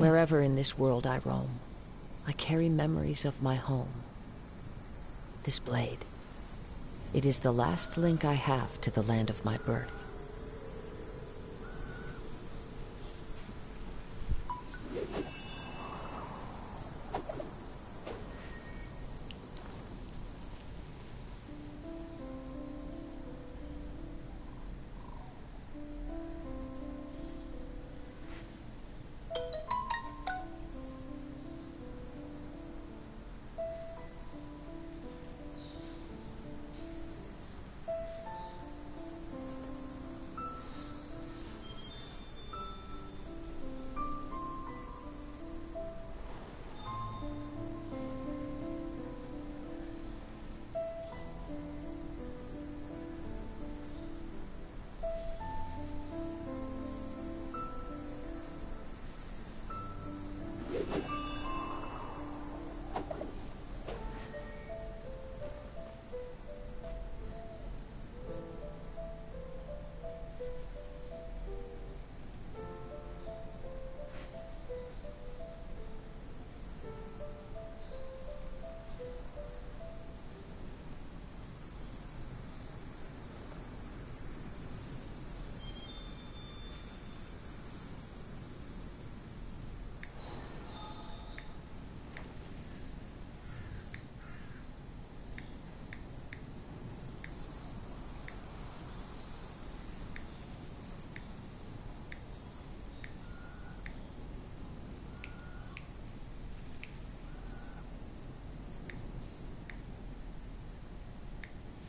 Wherever in this world I roam, I carry memories of my home. This blade, it is the last link I have to the land of my birth.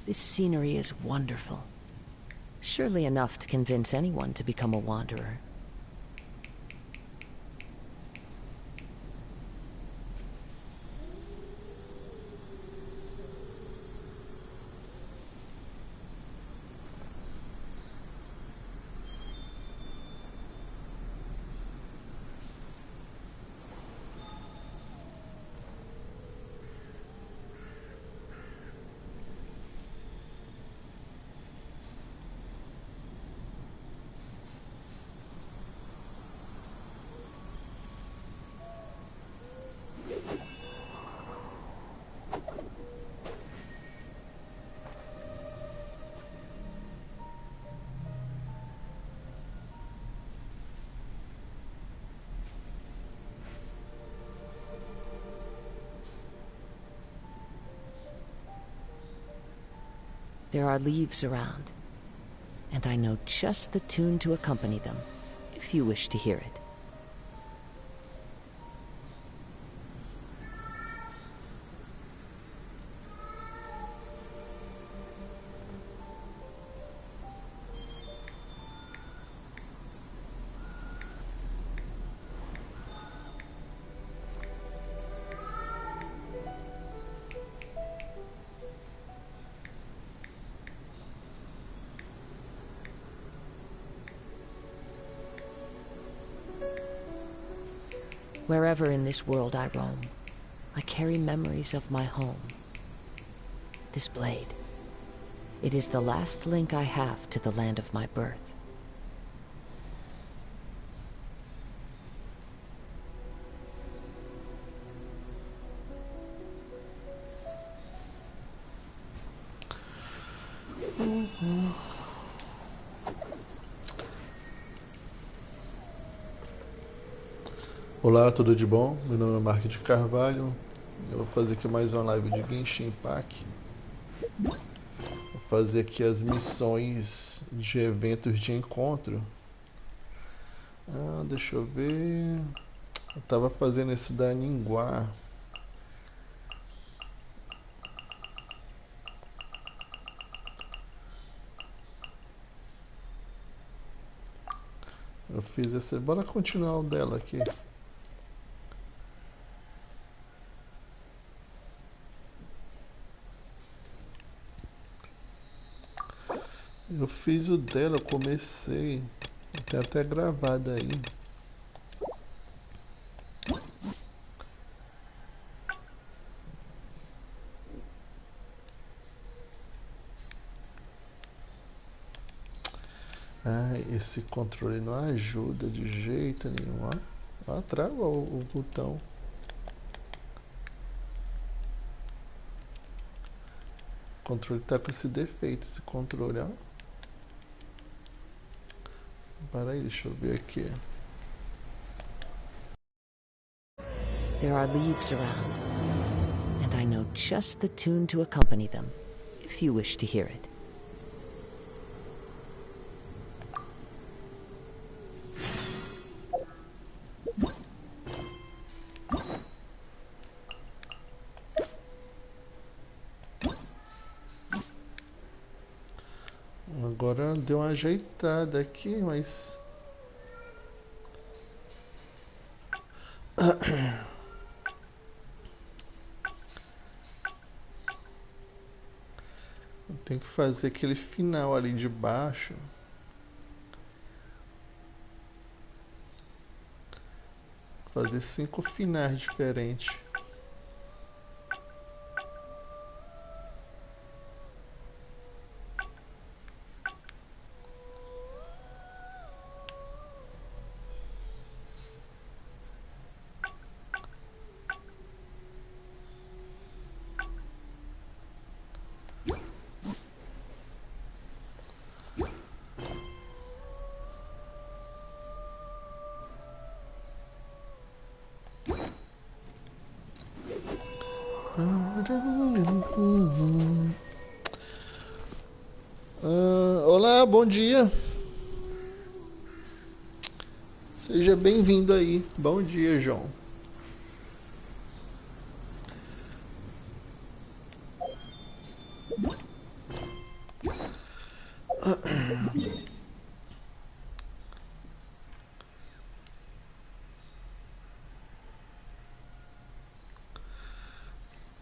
This scenery is wonderful. Surely enough to convince anyone to become a wanderer. There are leaves around, and I know just the tune to accompany them, if you wish to hear it. Wherever in this world I roam, I carry memories of my home. This blade, it is the last link I have to the land of my birth. Olá, tudo de bom? Meu nome é Mark de Carvalho. Eu vou fazer aqui mais uma live de Genshin Impact. Vou fazer aqui as missões de eventos de encontro. Deixa eu ver. Eu tava fazendo esse da Ninguá. Eu fiz essa. Bora continuar o dela aqui. Eu fiz o dela, eu comecei. Tem até gravado aí. Esse controle não ajuda de jeito nenhum, ó. Ó, travou o botão. O controle tá com esse defeito, esse controle, ó. Para aí, deixa eu ver aqui. There are leaves around, and I know just the tune to accompany them, if you wish to hear it. Agora deu uma ajeitada aqui, mas... Tem que fazer aquele final ali de baixo. Fazer 5 finais diferentes. Olá, bom dia. Seja bem-vindo aí. Bom dia, João.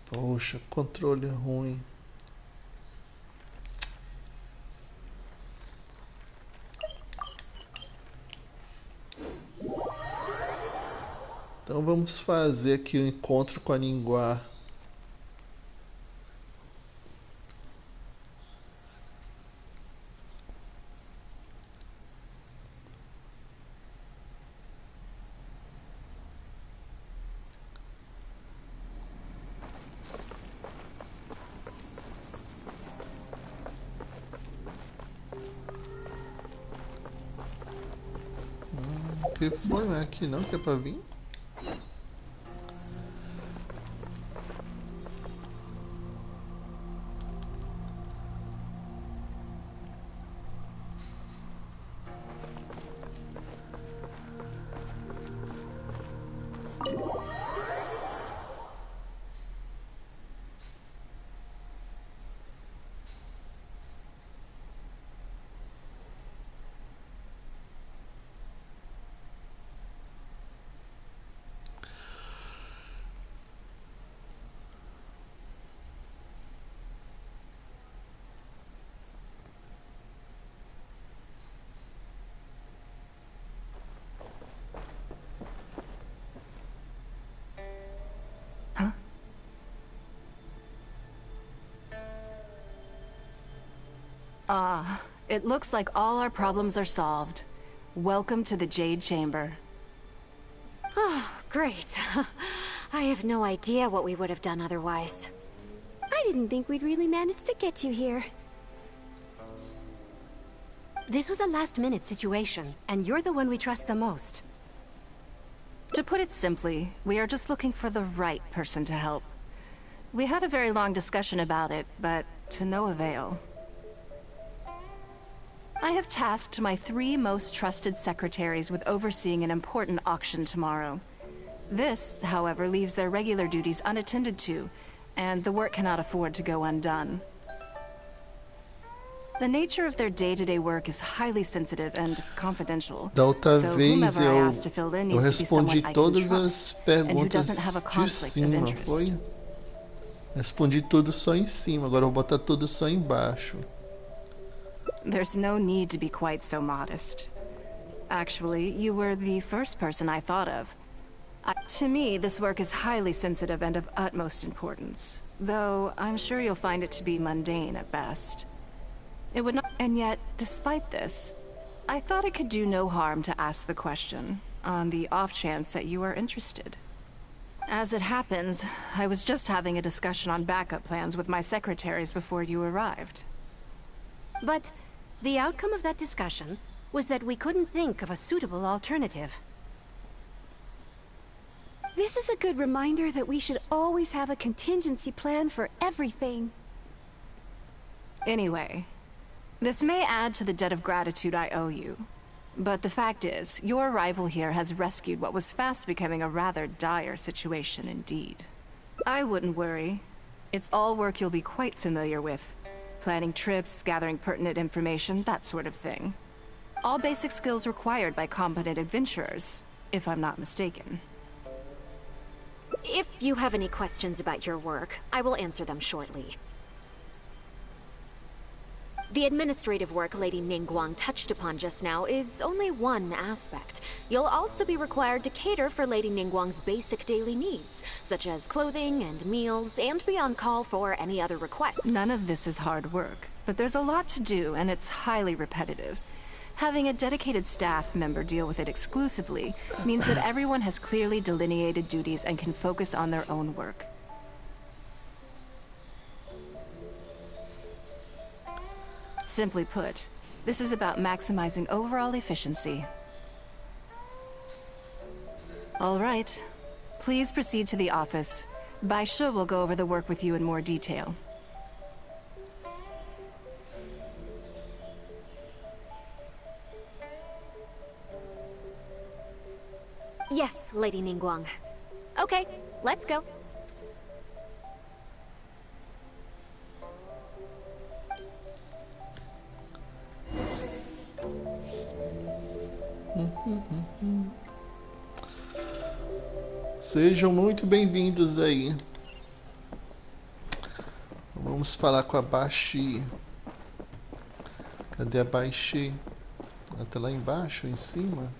Poxa, controle ruim. Então vamos fazer aqui o encontro com a Ninguá. O que foi? Não é aqui não que é pra vir? It looks like all our problems are solved. Welcome to the Jade Chamber. Oh, great. I have no idea what we would have done otherwise. I didn't think we'd really manage to get you here. This was a last-minute situation, and you're the one we trust the most. To put it simply, we are just looking for the right person to help. We had a very long discussion about it, but to no avail. I have tasked my 3 most trusted secretaries with overseeing an important auction tomorrow. This, however, leaves their regular duties unattended to, and the work cannot afford to go undone. The nature of their day-to-day work is highly sensitive and confidential. Da outra So vez whomever I ask to fill in eu needs to be someone respondi I can todas as trust, and who perguntas doesn't have a de conflict of cima, interest. foi? Respondi tudo só em cima, agora eu vou botar tudo só embaixo. There's no need to be quite so modest. Actually, you were the first person I thought of. To me, this work is highly sensitive and of utmost importance, though I'm sure you'll find it to be mundane at best. It would not, and yet, despite this, I thought it could do no harm to ask the question. on the off chance that you are interested. As it happens, I was just having a discussion on backup plans with my secretaries before you arrived. But the outcome of that discussion was that we couldn't think of a suitable alternative. This is a good reminder that we should always have a contingency plan for everything. Anyway, this may add to the debt of gratitude I owe you. But the fact is, your arrival here has rescued what was fast becoming a rather dire situation indeed. I wouldn't worry. It's all work you'll be quite familiar with. Planning trips, gathering pertinent information, that sort of thing. All basic skills required by competent adventurers, if I'm not mistaken. If you have any questions about your work, I will answer them shortly. The administrative work Lady Ningguang touched upon just now is only one aspect. You'll also be required to cater for Lady Ningguang's basic daily needs, such as clothing and meals, and be on call for any other requests. None of this is hard work, but there's a lot to do, and it's highly repetitive. Having a dedicated staff member deal with it exclusively means that everyone has clearly delineated duties and can focus on their own work. Simply put, this is about maximizing overall efficiency. All right. Please proceed to the office. Bai Shi will go over the work with you in more detail. Yes, Lady Ningguang. Okay, let's go. Sejam muito bem-vindos aí. Vamos falar com a Baixi. Cadê a Baixi? Ela tá lá embaixo, em cima.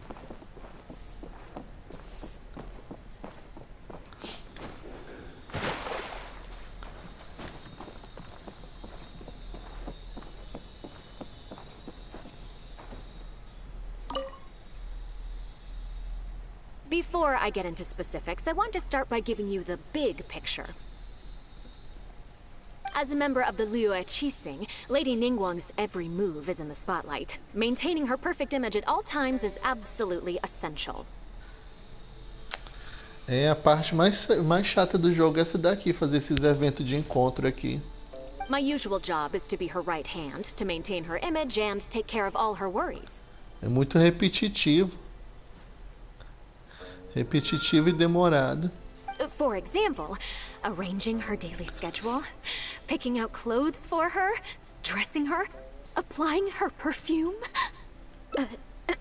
Before I get into specifics, I want to start by giving you the big picture. As a member of the Liyue Qixing, Lady Ningguang's every move is in the spotlight. Maintaining her perfect image at all times is absolutely essential. É a parte mais chata do jogo, essa daqui, fazer esses eventos de encontro aqui. My usual job is to be her right hand, to maintain her image and take care of all her worries. É muito repetitivo. Repetitivo e demorado. For example, arranging her daily schedule, picking out clothes for her, dressing her, applying her perfume.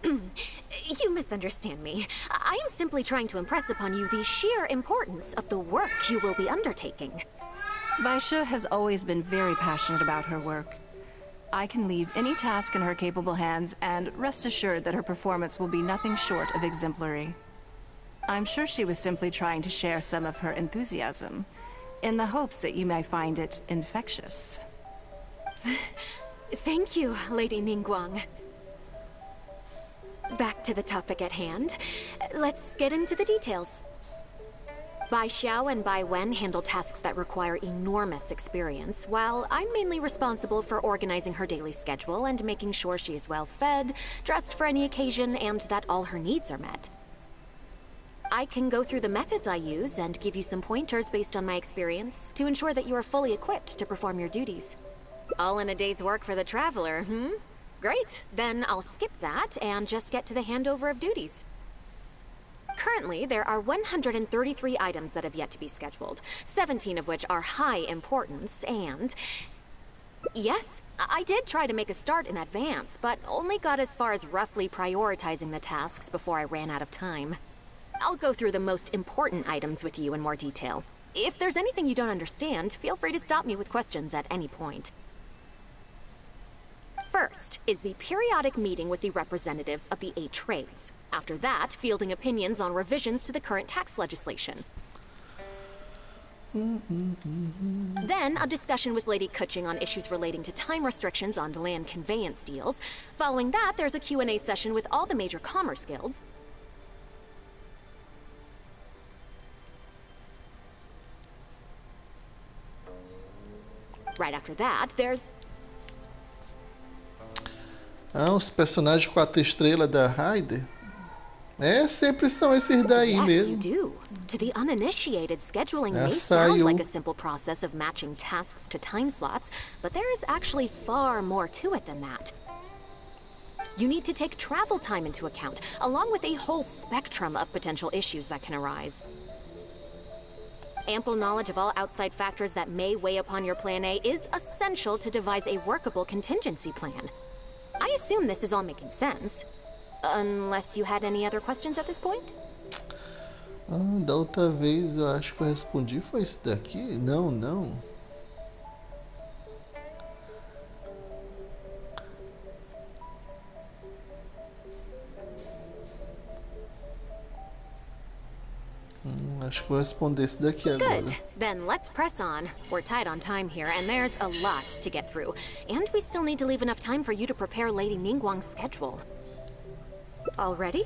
You misunderstand me. I am simply trying to impress upon you the sheer importance of the work you will be undertaking. Bai Shi has always been very passionate about her work. I can leave any task in her capable hands, and rest assured that her performance will be nothing short of exemplary. I'm sure she was simply trying to share some of her enthusiasm, in the hopes that you may find it infectious. Thank you, Lady Ningguang. Back to the topic at hand. Let's get into the details. Bai Xiao and Bai Wen handle tasks that require enormous experience, while I'm mainly responsible for organizing her daily schedule and making sure she is well fed, dressed for any occasion, and that all her needs are met. I can go through the methods I use and give you some pointers based on my experience to ensure that you are fully equipped to perform your duties. All in a day's work for the traveler, Great, then I'll skip that and just get to the handover of duties. Currently, there are 133 items that have yet to be scheduled, 17 of which are high importance, and... Yes, I did try to make a start in advance, but only got as far as roughly prioritizing the tasks before I ran out of time. I'll go through the most important items with you in more detail. If there's anything you don't understand, feel free to stop me with questions at any point. First is the periodic meeting with the representatives of the 8 trades. After that, fielding opinions on revisions to the current tax legislation. Then, a discussion with Lady Kuching on issues relating to time restrictions on land conveyance deals. Following that, there's a Q&A session with all the major commerce guilds. Right after that, there's... Ah, os personagens 4 estrelas da Ryder? É, sempre são esses daí Yes, mesmo. you do. To the uninitiated, scheduling may Saiu. sound like a simple process of matching tasks to time slots, but there is actually far more to it than that. You need to take travel time into account, along with a whole spectrum of potential issues that can arise. Ample knowledge of all outside factors that may weigh upon your Plan A is essential to devise a workable contingency plan. I assume this is all making sense. Unless you had any other questions at this point? Ah, da outra vez eu acho que eu respondi foi isso daqui? Não, não. Acho que vou responder esse daqui agora. Good. Then let's press on. We're tight on time here, and there's a lot to get through. And we still need to leave enough time for you to prepare Lady Ningguang's schedule. Already?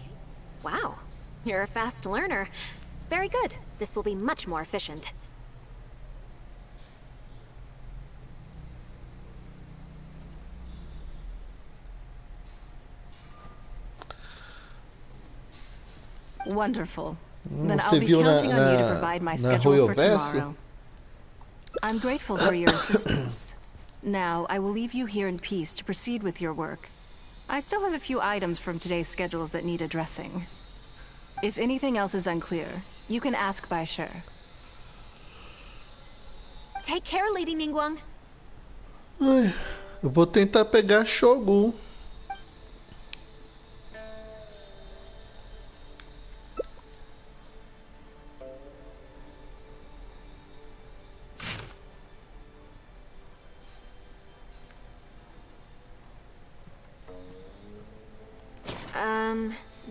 Wow. You're a fast learner. Very good. This will be much more efficient. Wonderful. Then I'll Você be viu counting on you to provide my na schedule for Royal tomorrow. I'm grateful for your assistance. Now, I will leave you here in peace to proceed with your work. I still have a few items from today's schedules that need addressing. If anything else is unclear, you can ask Bai Shi. Take care, Lady Ningguang. Ai, eu vou tentar pegar Shogun.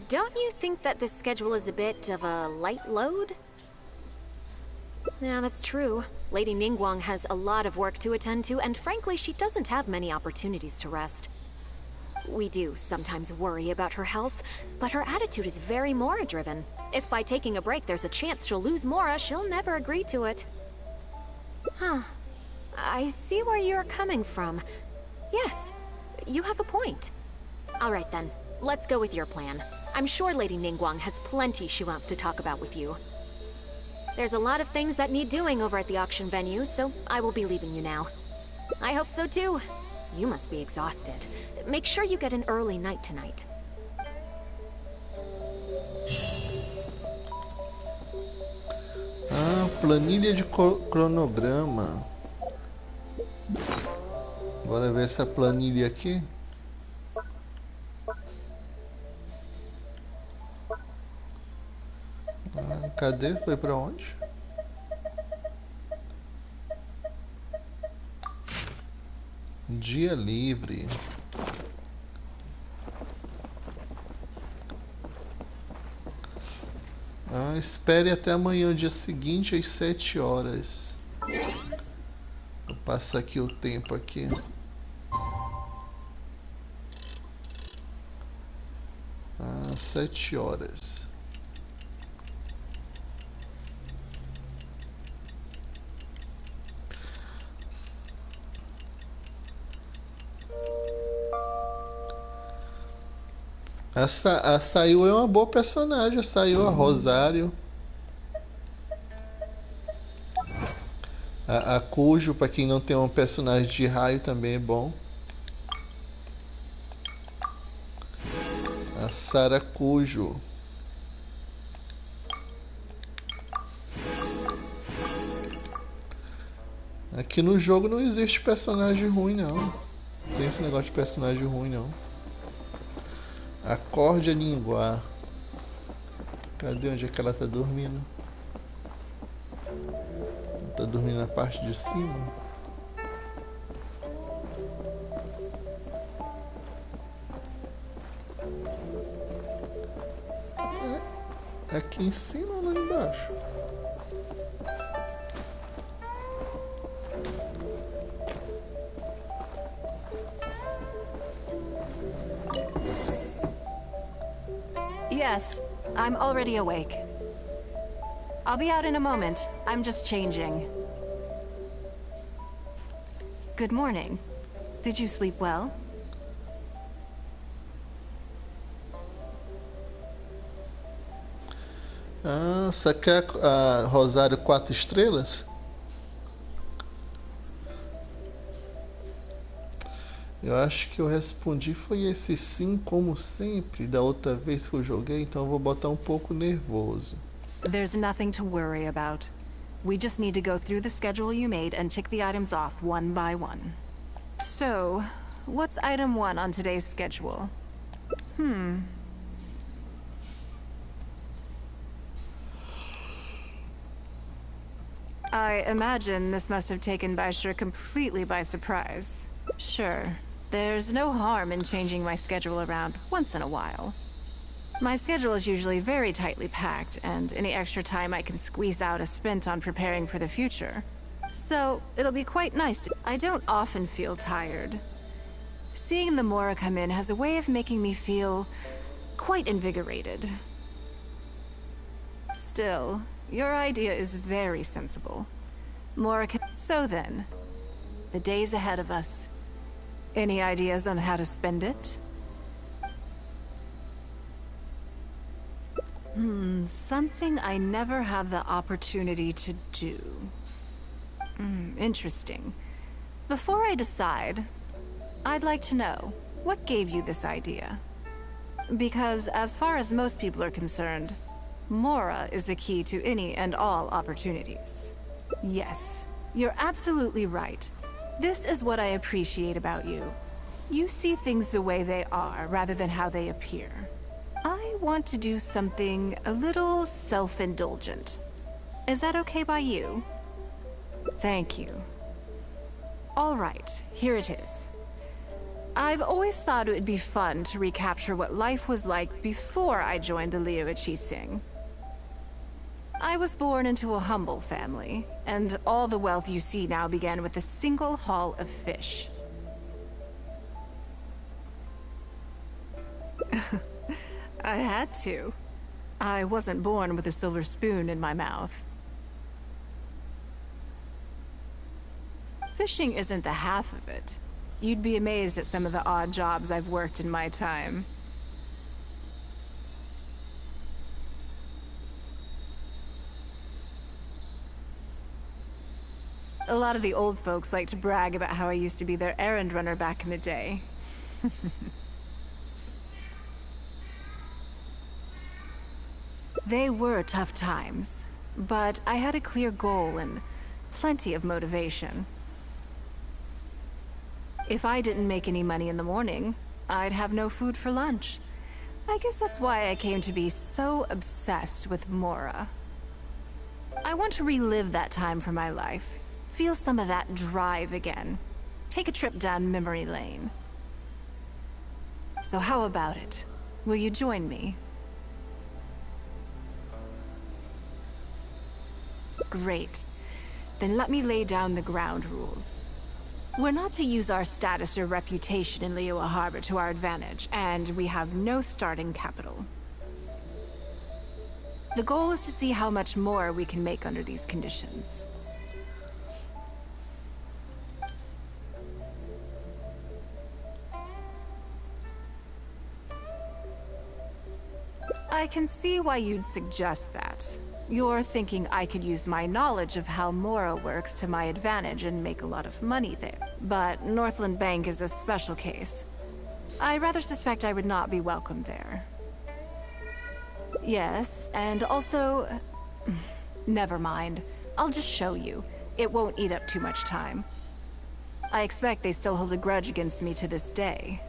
Don't you think that this schedule is a bit of a light load? Yeah, that's true. Lady Ningguang has a lot of work to attend to, and frankly, she doesn't have many opportunities to rest. We do sometimes worry about her health, but her attitude is very Mora-driven. If by taking a break there's a chance she'll lose Mora, she'll never agree to it. Huh. I see where you're coming from. Yes, you have a point. All right then, let's go with your plan. I'm sure Lady Ningguang has plenty she wants to talk about with you. There's a lot of things that need doing over at the auction venue, so I will be leaving you now. I hope so too. You must be exhausted. Make sure you get an early night tonight. Ah, planilha de cronograma. Bora ver essa planilha aqui. Ah, cadê? Foi pra onde? Dia livre. Ah, espere até amanhã, dia seguinte, às 7 horas. Vou passar aqui o tempo aqui. Ah, 7 horas. A Sayu é uma boa personagem. A Sayu, a Rosário. A Cujo, pra quem não tem um personagem de raio, também é bom. A Sara Cujo. Aqui no jogo não existe personagem ruim, não. Não tem esse negócio de personagem ruim, não. Acorde a linguar. Cadê onde é que ela tá dormindo? Ela tá dormindo na parte de cima. É aqui em cima ou lá embaixo? Yes, I'm already awake. I'll be out in a moment. I'm just changing. Good morning. Did you sleep well? Ah, você quer Rosário 4 estrelas? Eu acho que eu respondi foi esse sim, como sempre, da outra vez que eu joguei, então eu vou botar um pouco nervoso. There's nothing to worry about. We just need to go through the schedule you made and tick the items off one by one. So, what's item 1 on today's schedule? I imagine this must have taken Baisher completely by surprise. Sure, there's no harm in changing my schedule around once in a while. My schedule is usually very tightly packed, and any extra time I can squeeze out is spent on preparing for the future. So, it'll be quite nice to... I don't often feel tired. Seeing the Mora come in has a way of making me feel quite invigorated. Still, your idea is very sensible. Mora can... So then, the days ahead of us. Any ideas on how to spend it? Something I never have the opportunity to do. Interesting. Before I decide, I'd like to know, what gave you this idea? Because as far as most people are concerned, Mora is the key to any and all opportunities. Yes, you're absolutely right. This is what I appreciate about you. You see things the way they are, rather than how they appear. I want to do something a little self-indulgent. Is that okay by you? Thank you. All right, here it is. I've always thought it would be fun to recapture what life was like before I joined the Liu Qixing. I was born into a humble family, and all the wealth you see now began with a single haul of fish. I had to. I wasn't born with a silver spoon in my mouth. Fishing isn't the half of it. You'd be amazed at some of the odd jobs I've worked in my time. A lot of the old folks like to brag about how I used to be their errand runner back in the day. They were tough times, but I had a clear goal and plenty of motivation. If I didn't make any money in the morning, I'd have no food for lunch. I guess that's why I came to be so obsessed with Mora. I want to relive that time for my life. Feel some of that drive again. Take a trip down memory lane. So how about it? Will you join me? Great. Then let me lay down the ground rules. We're not to use our status or reputation in Liyue Harbor to our advantage, and we have no starting capital. The goal is to see how much more we can make under these conditions. I can see why you'd suggest that. You're thinking I could use my knowledge of how Mora works to my advantage and make a lot of money there. But Northland Bank is a special case. I rather suspect I would not be welcome there. Yes, and also... Never mind. I'll just show you. It won't eat up too much time. I expect they still hold a grudge against me to this day.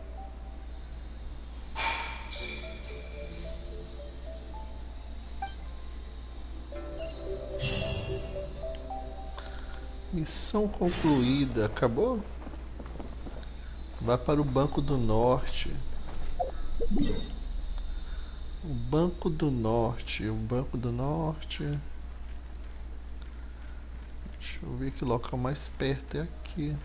Missão concluída. Acabou? Vá para o Banco do Norte. O Banco do Norte. O Banco do Norte. Deixa eu ver que local mais perto é aqui.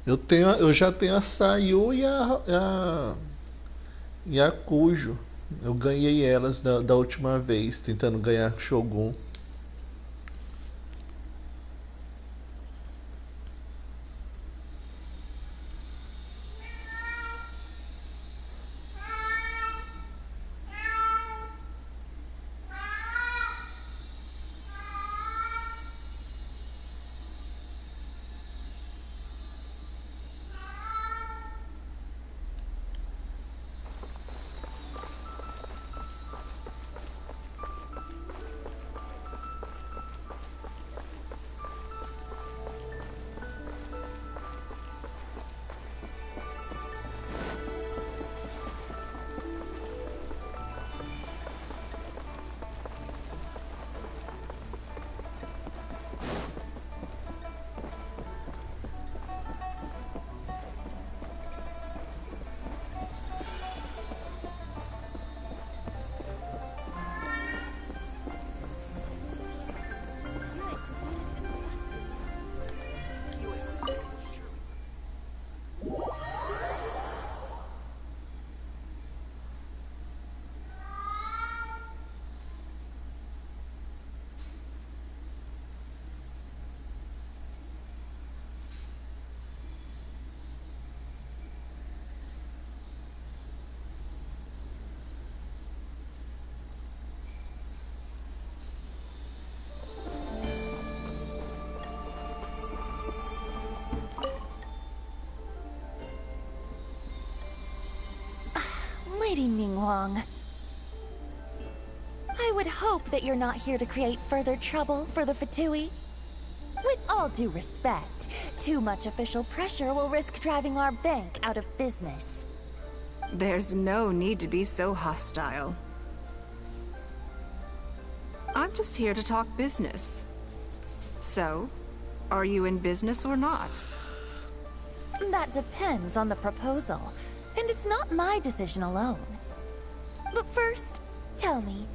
Eu já tenho a Sayu e a Kujo. Eu ganhei elas da última vez, tentando ganhar Shogun. Lady Ningguang, I would hope that you're not here to create further trouble for the Fatui. With all due respect, too much official pressure will risk driving our bank out of business. There's no need to be so hostile. I'm just here to talk business. So, are you in business or not? That depends on the proposal, and it's not my decision alone. But first, tell me,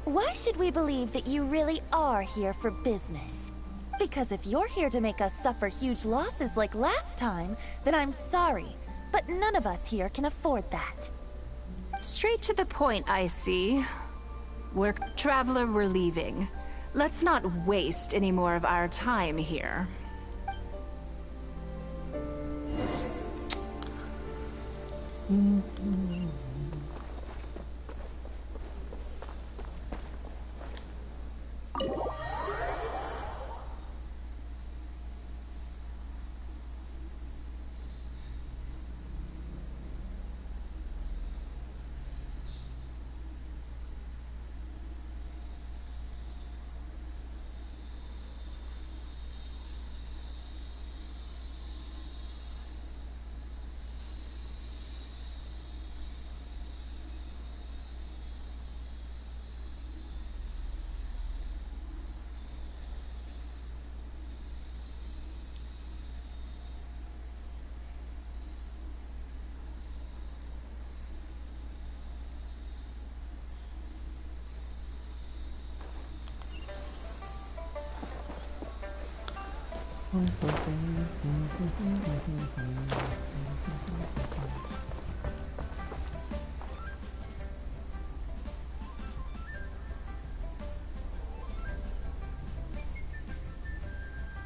why should we believe that you really are here for business? Because if you're here to make us suffer huge losses like last time, then I'm sorry, but none of us here can afford that. Straight to the point, I see. Traveler, we're leaving. Let's not waste any more of our time here.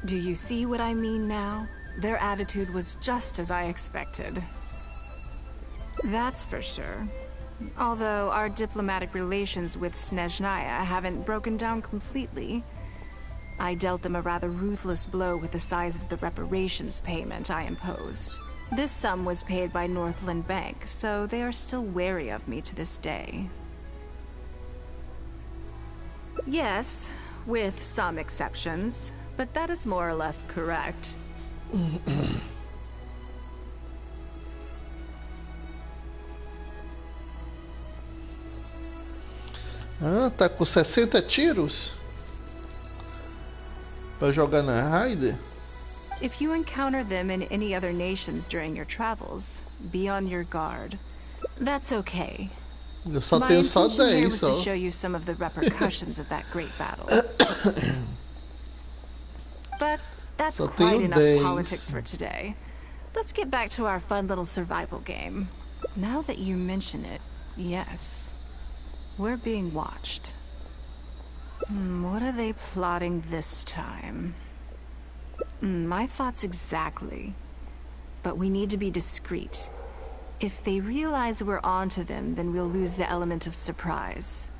Do you see what I mean now? Their attitude was just as I expected. That's for sure. Although our diplomatic relations with Snezhnaya haven't broken down completely. I dealt them a rather ruthless blow with the size of the reparations payment I imposed. This sum was paid by Northland Bank, so they are still wary of me to this day. Yes, with some exceptions, but that is more or less correct. Ah, tá com 60 tiros? Pra jogar na Raider? If you encounter them in any other nations during your travels, be on your guard. That's okay. Eu só My tenho só intention here 10 was só. to show you some of the repercussions of that great battle. But that's Só quite tenho enough 10. politics for today. let's get back to our fun little survival game. Now that you mention it, yes. We're being watched. What are they plotting this time? My thoughts exactly. But we need to be discreet. If they realize we're onto them, then we'll lose the element of surprise.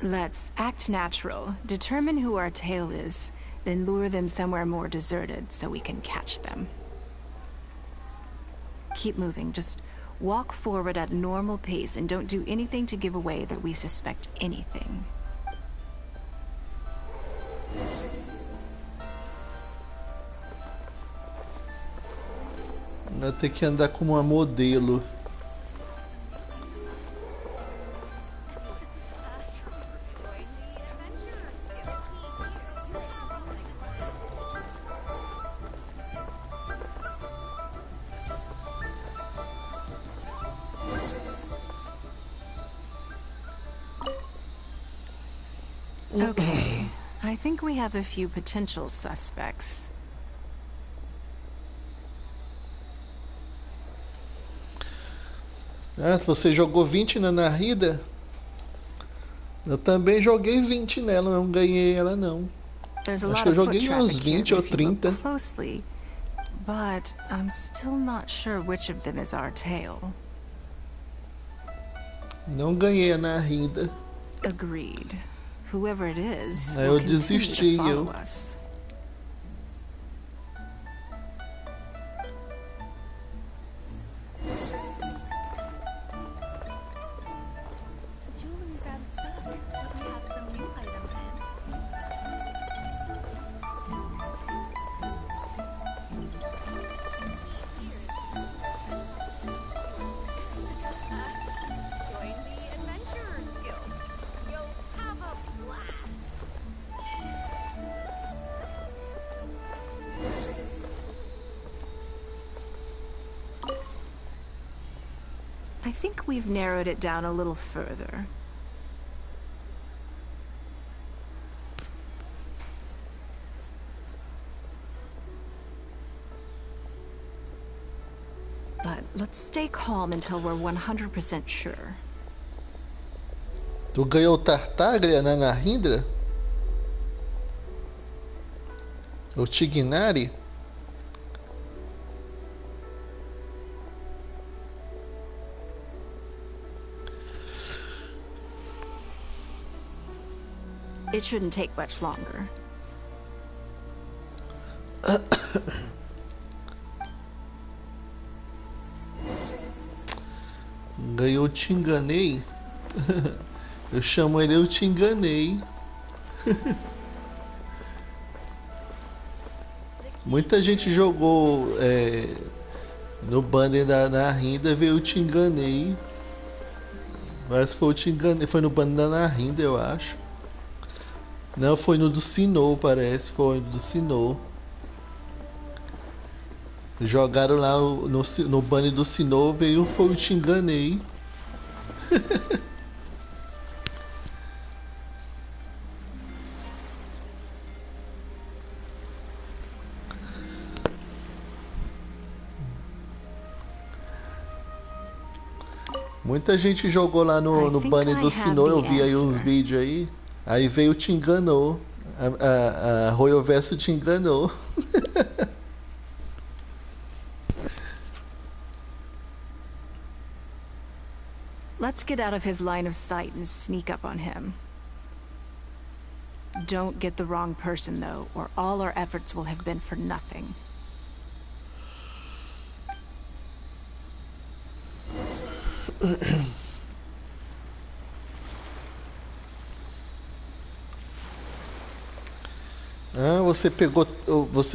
Let's act natural, determine who our tail is, then lure them somewhere more deserted so we can catch them. Keep moving, just walk forward at a normal pace and don't do anything to give away that we suspect anything. Vai ter que andar como uma modelo. Okay, I think we have a few potential suspects. Ah, você jogou 20 na Narida? Eu também joguei 20 nela, não ganhei ela não. Acho que eu joguei uns 20 ou 30. Closely, but I'm still not sure which of them is our tail. Não ganhei a Narida. Agreed. Whoever it is, Aí eu desisti, eu. I think we've narrowed it down a little further. But let's stay calm until we're 100% sure. Tu ganhou Tartaglia na Narindra? O Tignari? It shouldn't take much longer. Ganhou, te enganei. Eu chamo ele, eu te enganei. Muita gente jogou no banner da Narindra, veio, eu te enganei. Mas foi, eu te enganei, foi no banner da Narindra, eu acho. Não, foi no do Sinnoh, parece. Foi no do Sinnoh. Jogaram lá no banner do Sinnoh, veio, foi, eu te enganei. Muita gente jogou lá no banner do Sinnoh, eu vi aí uns vídeos aí. Aí veio, te enganou. A Royal Verso te enganou. Let's get out of his line of sight and sneak up on him. Don't get the wrong person, though, or all our efforts will have been for nothing. Ah, você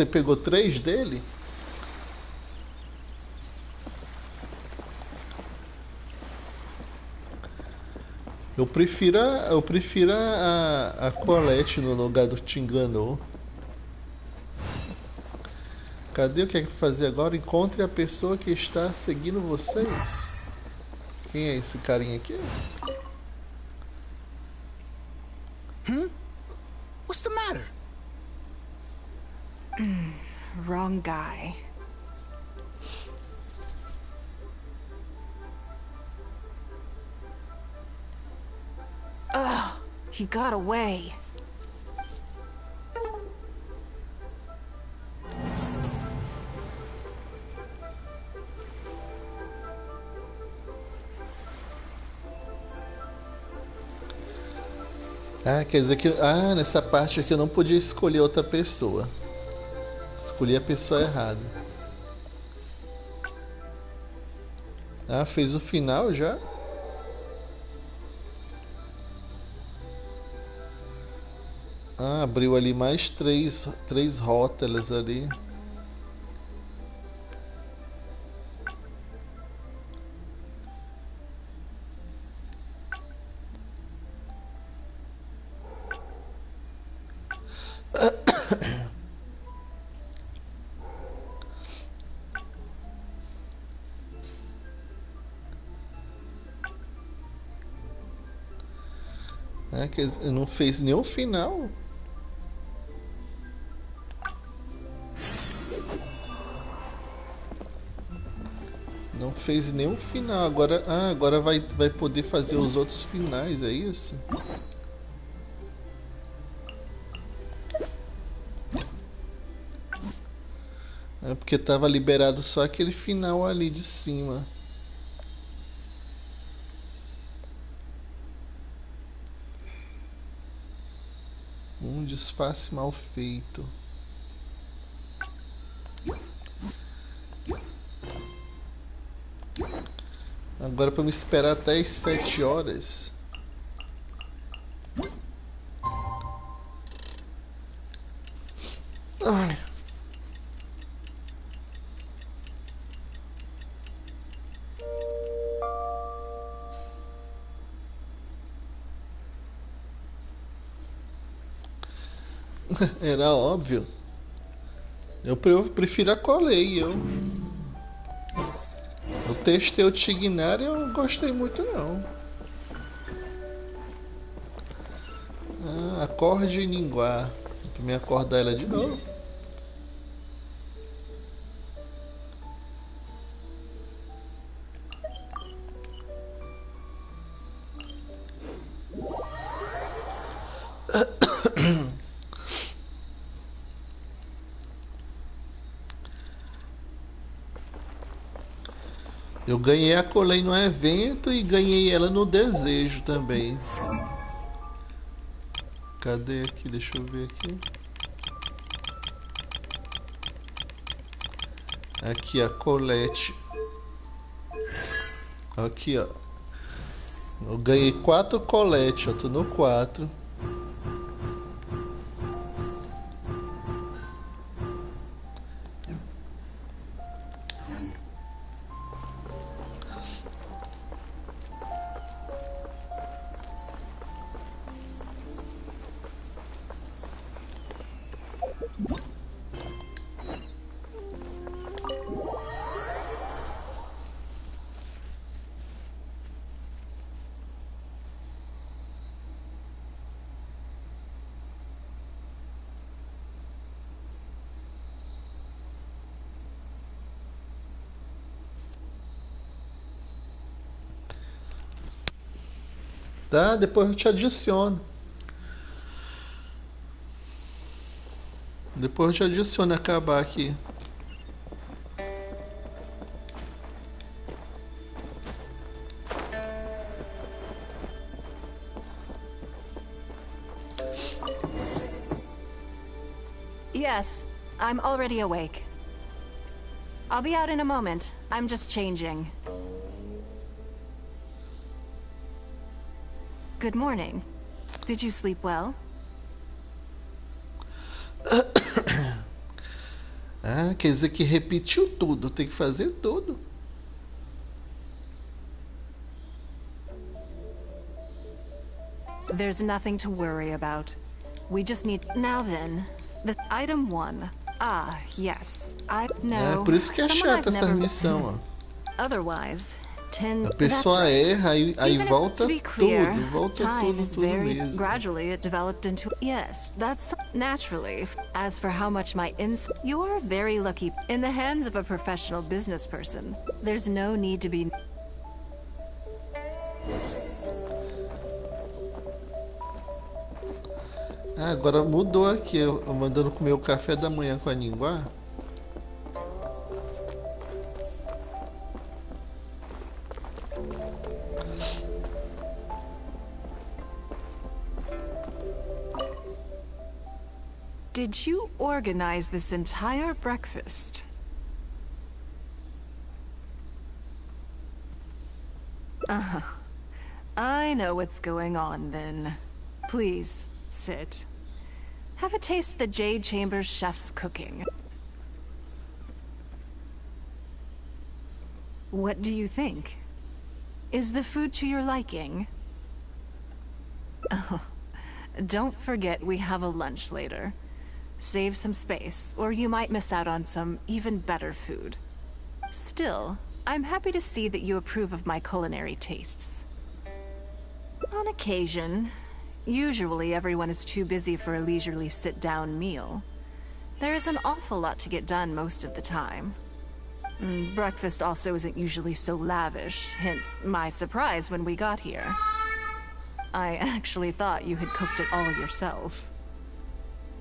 pegou 3 dele? Eu prefiro a Colette no lugar do Te Enganou. Cadê o que é que fazer agora? Encontre a pessoa que está seguindo vocês. Quem é esse carinha aqui? What's the matter? Wrong guy. Ugh, he got away. Ah, quer dizer que... Ah, nessa parte aqui eu não podia escolher outra pessoa. Escolhi a pessoa errada. Ah, fez o final já? Ah, abriu ali mais três rótulas ali. É, quer dizer, não fez nenhum final. Não fez nenhum final. Agora, agora vai poder fazer os outros finais, é isso? É porque tava liberado só aquele final ali de cima. Um disfarce mal feito. Agora para me esperar até as 7 horas. Ai. Era óbvio. Eu prefiro a Colei. Eu testei o Tignar e eu não gostei muito não. Ah, acorde Ninguá. Pra me acordar ela de novo. Eu ganhei a Colei no evento e ganhei ela no desejo também. Cadê aqui? Deixa eu ver aqui. Aqui a Colette. Aqui, ó. Eu ganhei 4 Colette, eu tô no 4. Tá? Depois eu te adiciono. Depois eu te adiciono acabar aqui. Yes, I'm already awake. I'll be out in a moment. I'm just changing. Good morning. Did you sleep well? Ah, quer dizer que repetiu tudo. Tem que fazer tudo. There's nothing to worry about. We just need... Now then, the item 1. Ah, yes. No. É, por isso que é chata essa missão, ó. Otherwise... A pessoa erra aí volta clear, tudo, volta tudo mesmo. Gradually it developed into... Yes, that's naturally. As for how much my you're very lucky. In the hands of a professional business person, there's no need to be... Ah, agora mudou aqui. Eu mandando comer o café da manhã com a Ningguá. Did you organize this entire breakfast? I know what's going on then. Please, sit. Have a taste of the Jade Chamber's chef's cooking. What do you think? Is the food to your liking? Oh, don't forget we have a lunch later. Save some space, or you might miss out on some even better food. Still, I'm happy to see that you approve of my culinary tastes. On occasion, usually everyone is too busy for a leisurely sit-down meal. There is an awful lot to get done most of the time. Breakfast also isn't usually so lavish, hence my surprise when we got here. I actually thought you had cooked it all yourself.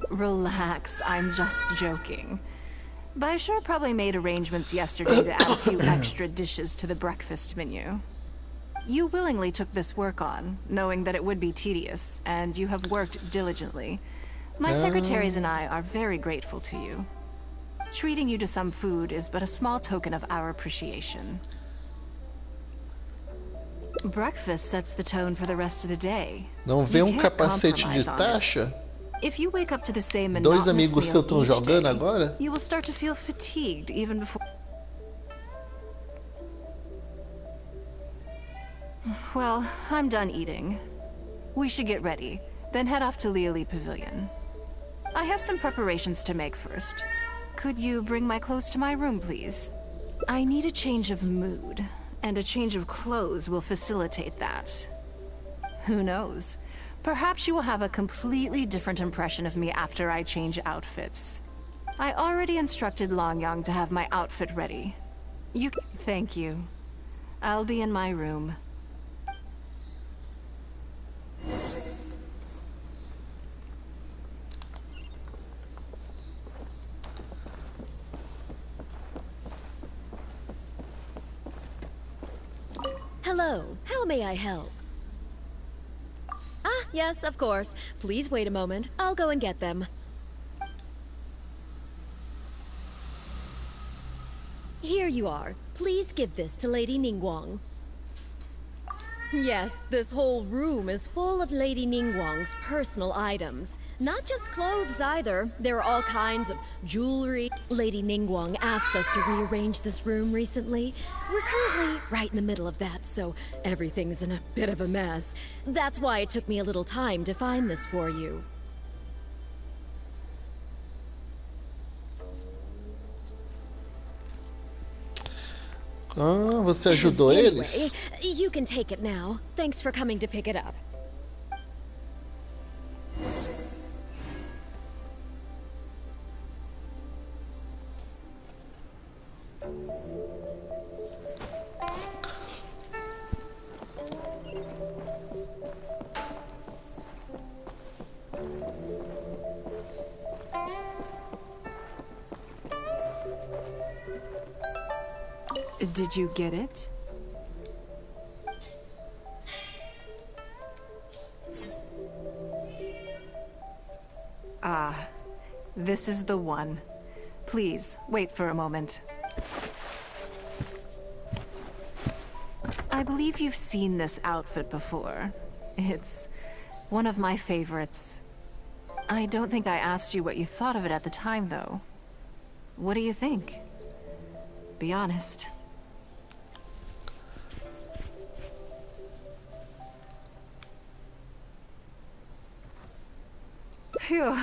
Relax, I'm just joking. Baishar probably made arrangements yesterday to add a few extra dishes to the breakfast menu. You willingly took this work on, knowing that it would be tedious, and you have worked diligently. My secretaries and I are very grateful to you. Treating you to some food is but a small token of our appreciation. Breakfast sets the tone for the rest of the day. Não vê capacete de taxa? If you wake up to the same Dois monotonous amigos meal seus estão each jogando day, agora? you will start to feel fatigued even before. Well, I'm done eating. We should get ready, then head off to Liali Pavilion. I have some preparations to make first. Could you bring my clothes to my room, please? I need a change of mood, and a change of clothes will facilitate that. Who knows? Perhaps you will have a completely different impression of me after I change outfits. I already instructed Longyang to have my outfit ready. Thank you. I'll be in my room. Hello, how may I help? Ah, yes, of course. Please wait a moment. I'll go and get them. Here you are. Please give this to Lady Ningguang. Yes, this whole room is full of Lady Ningguang's personal items. Not just clothes either. There are all kinds of jewelry. Lady Ningguang asked us to rearrange this room recently. We're currently right in the middle of that, so everything's in a bit of a mess. That's why it took me a little time to find this for you. Ah, você ajudou eles? Anyway, you can take it now. Thanks for coming to pick it up. Did you get it? Ah, this is the one. Please, wait for a moment. I believe you've seen this outfit before. It's one of my favorites. I don't think I asked you what you thought of it at the time, though. What do you think? Be honest. Phew.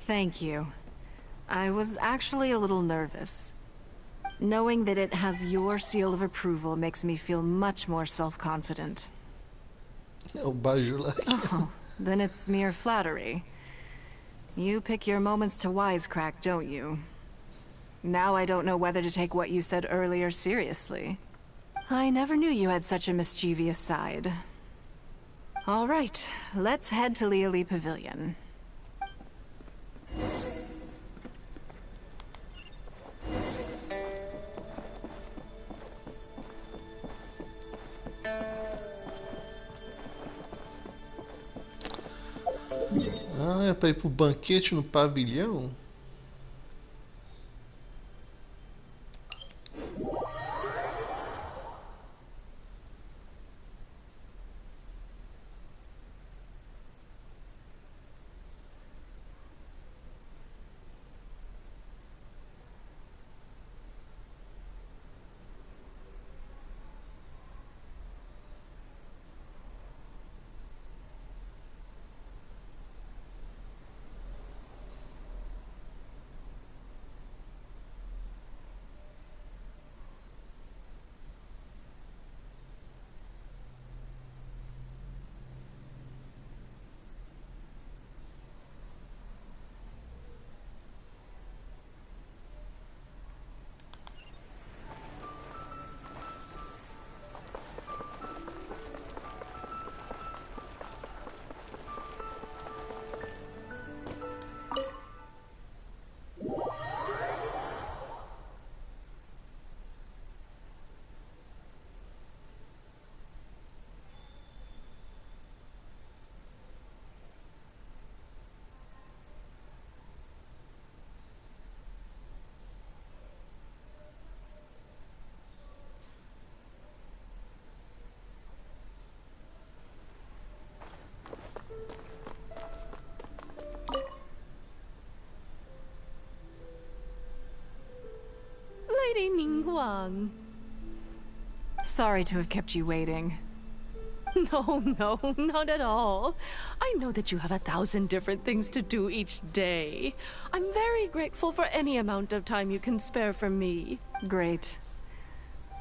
Thank you. I was actually a little nervous. Knowing that it has your seal of approval makes me feel much more self-confident. O bajulac. Oh, then it's mere flattery. You pick your moments to wisecrack, don't you? Now I don't know whether to take what you said earlier seriously. I never knew you had such a mischievous side. All right, let's head to Liali Pavilion. Ah, é pra ir pro banquete no pavilhão? Lady Ningguang. Sorry to have kept you waiting. No, not at all. I know that you have 1,000 different things to do each day. I'm very grateful for any amount of time you can spare for me. Great.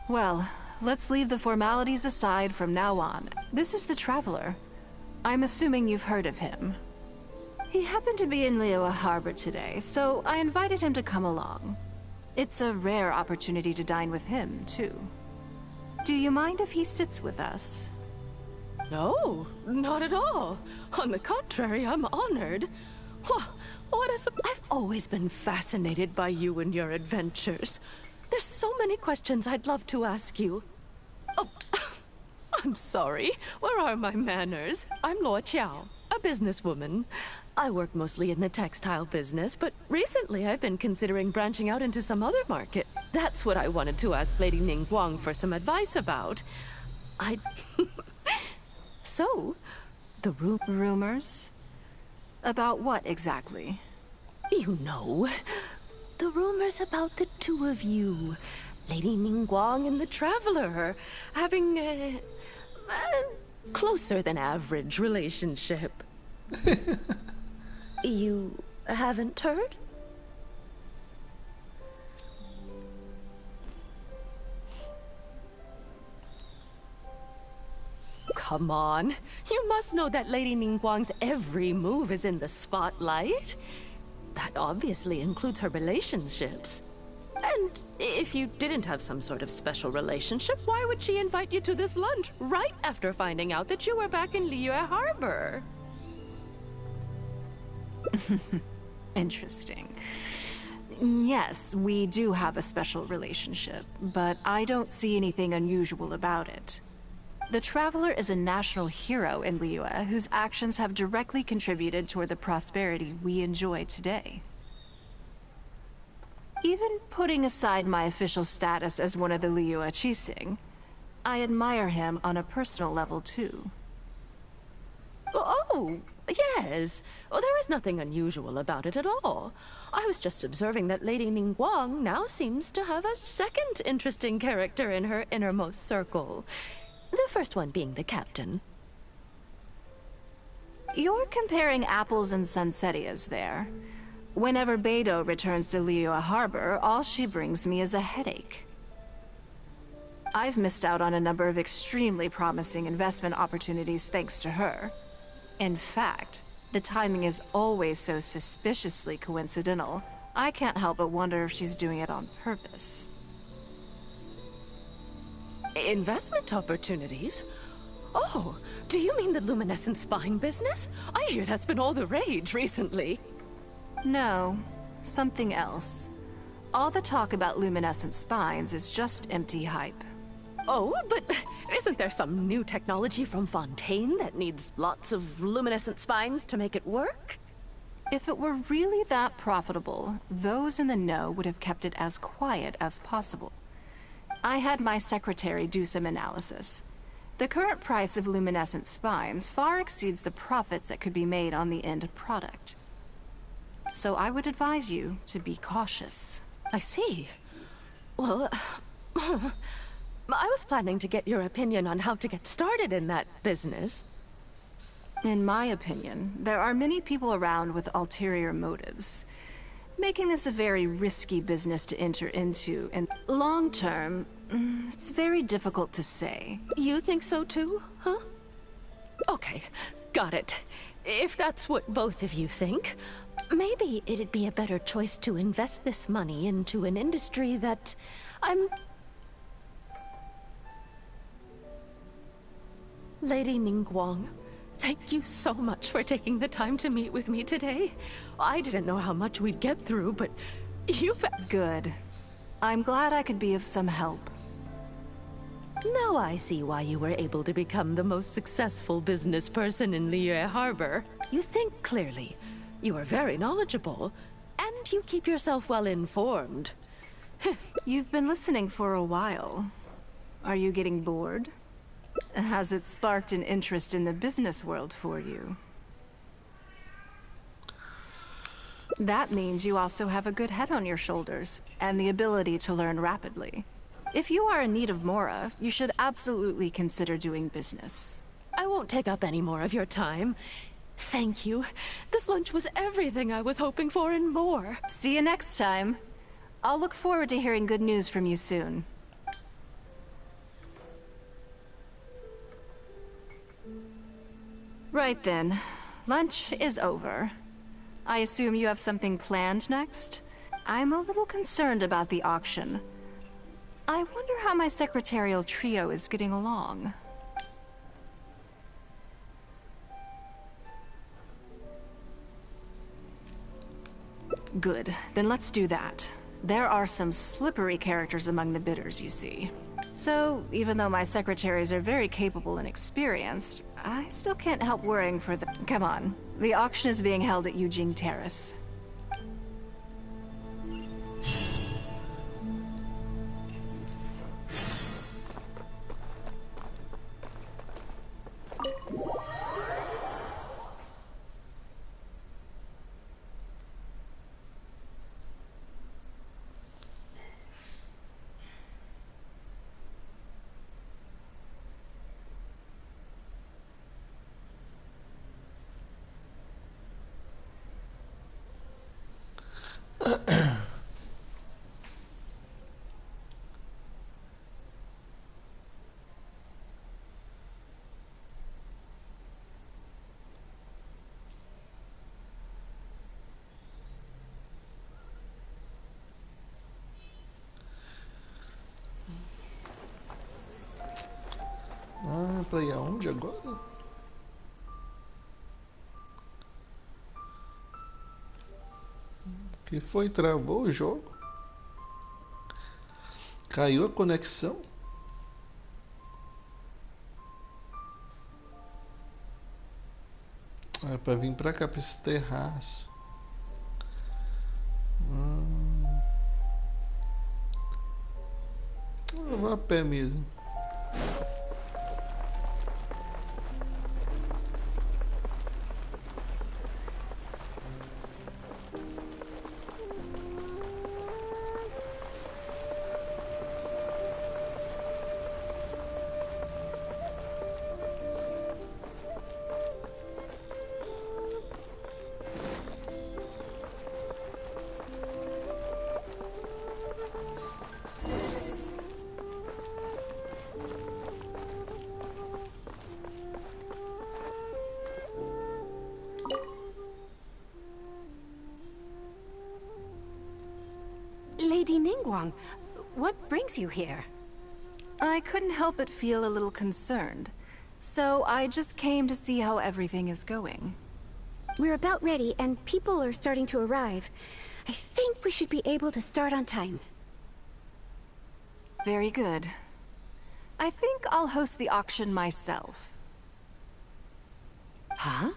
Well, let's leave the formalities aside from now on. This is the Traveler. I'm assuming you've heard of him. He happened to be in Liyue Harbor today, so I invited him to come along. It's a rare opportunity to dine with him, too. Do you mind if he sits with us? No, not at all. On the contrary, I'm honored. I've always been fascinated by you and your adventures. There's so many questions I'd love to ask you. Oh, I'm sorry. Where are my manners? I'm Luo Qiao, a businesswoman. I work mostly in the textile business, but recently I've been considering branching out into some other market. That's what I wanted to ask Lady Ningguang for some advice about. So, the rumors? About what exactly? You know, the rumors about the two of you, Lady Ningguang and the Traveler, having a closer than average relationship. You haven't heard? Come on. You must know that Lady Ningguang's every move is in the spotlight. That obviously includes her relationships. And if you didn't have some sort of special relationship, why would she invite you to this lunch right after finding out that you were back in Liyue Harbor? Interesting. Yes, we do have a special relationship, but I don't see anything unusual about it. The Traveler is a national hero in Liyue whose actions have directly contributed toward the prosperity we enjoy today. Even putting aside my official status as one of the Liyue Qixing, I admire him on a personal level too. Oh, yes. Well, there is nothing unusual about it at all. I was just observing that Lady Ningguang now seems to have a second interesting character in her innermost circle. The first one being the captain. You're comparing apples and sunsettias there. Whenever Beidou returns to Liyue Harbor, all she brings me is a headache. I've missed out on a number of extremely promising investment opportunities thanks to her. In fact, the timing is always so suspiciously coincidental, I can't help but wonder if she's doing it on purpose. Investment opportunities? Oh, do you mean the luminescent spine business? I hear that's been all the rage recently. No, something else. All the talk about luminescent spines is just empty hype. Oh, but isn't there some new technology from Fontaine that needs lots of luminescent spines to make it work? If it were really that profitable, those in the know would have kept it as quiet as possible. I had my secretary do some analysis. The current price of luminescent spines far exceeds the profits that could be made on the end product. So I would advise you to be cautious. I see. Well, I was planning to get your opinion on how to get started in that business. In my opinion, there are many people around with ulterior motives, making this a very risky business to enter into, and long term, it's very difficult to say. You think so too, huh? Okay, got it. If that's what both of you think, maybe it'd be a better choice to invest this money into an industry that Lady Ningguang, thank you so much for taking the time to meet with me today. I didn't know how much we'd get through, but you've... Good. I'm glad I could be of some help. Now I see why you were able to become the most successful business person in Liyue Harbor. You think clearly, you are very knowledgeable, and you keep yourself well informed. You've been listening for a while. Are you getting bored? Has it sparked an interest in the business world for you? That means you also have a good head on your shoulders, and the ability to learn rapidly. If you are in need of Mora, you should absolutely consider doing business. I won't take up any more of your time. Thank you. This lunch was everything I was hoping for and more. See you next time. I'll look forward to hearing good news from you soon. Right then. Lunch is over. I assume you have something planned next? I'm a little concerned about the auction. I wonder how my secretarial trio is getting along. Good. Then let's do that. There are some slippery characters among the bidders, you see. So, even though my secretaries are very capable and experienced, I still can't help worrying for them. Come on. The auction is being held at Yujing Terrace. Pra ir aonde agora? Que foi? Travou o jogo? Caiu a conexão? É pra vir pra cá, pra esse terraço. Eu vou a pé mesmo. Lady Ningguang, what brings you here? I couldn't help but feel a little concerned. So I just came to see how everything is going. We're about ready, and people are starting to arrive. I think we should be able to start on time. Very good. I think I'll host the auction myself. Huh?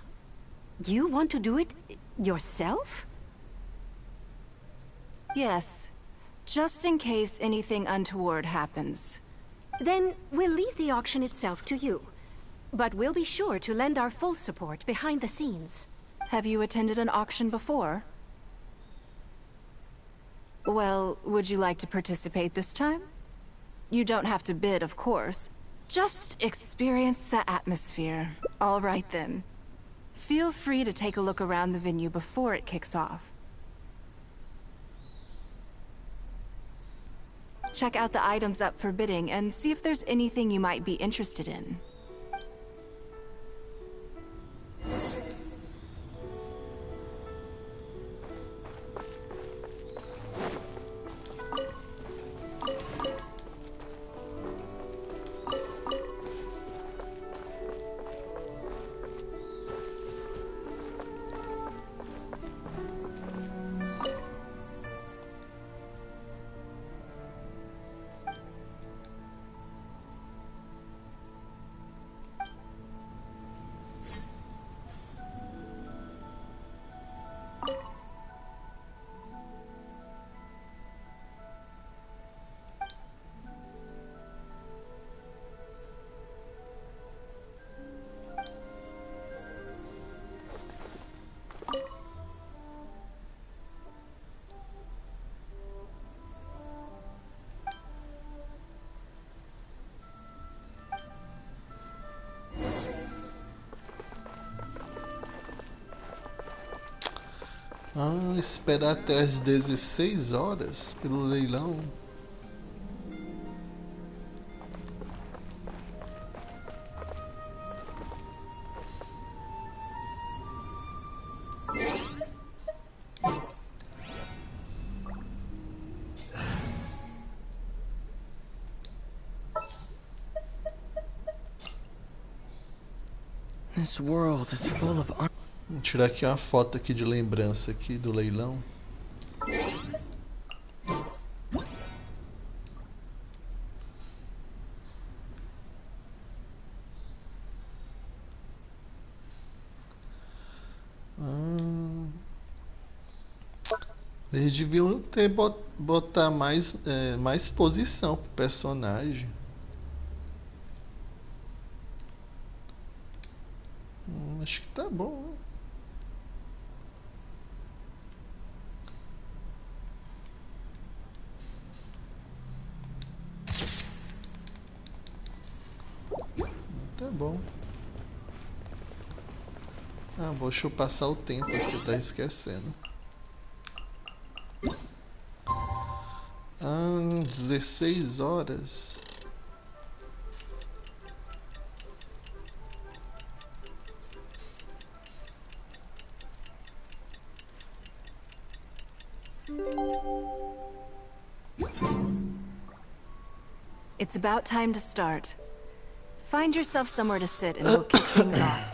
You want to do it yourself? Yes, just in case anything untoward happens. Then we'll leave the auction itself to you. But we'll be sure to lend our full support behind the scenes. Have you attended an auction before? Well, would you like to participate this time? You don't have to bid, of course. Just experience the atmosphere. All right then. Feel free to take a look around the venue before it kicks off. Check out the items up for bidding and see if there's anything you might be interested in. Ah, esperar até as 16 horas pelo leilão. This world is full of Vou tirar aqui uma foto aqui de lembrança aqui do leilão. Eles deviam ter botar mais posição pro personagem. Acho que tá bom. Tá bom. Ah, deixa eu passar o tempo aqui, tá esquecendo. 16 horas. It's about time to start. Find yourself somewhere to sit and we'll kick things off.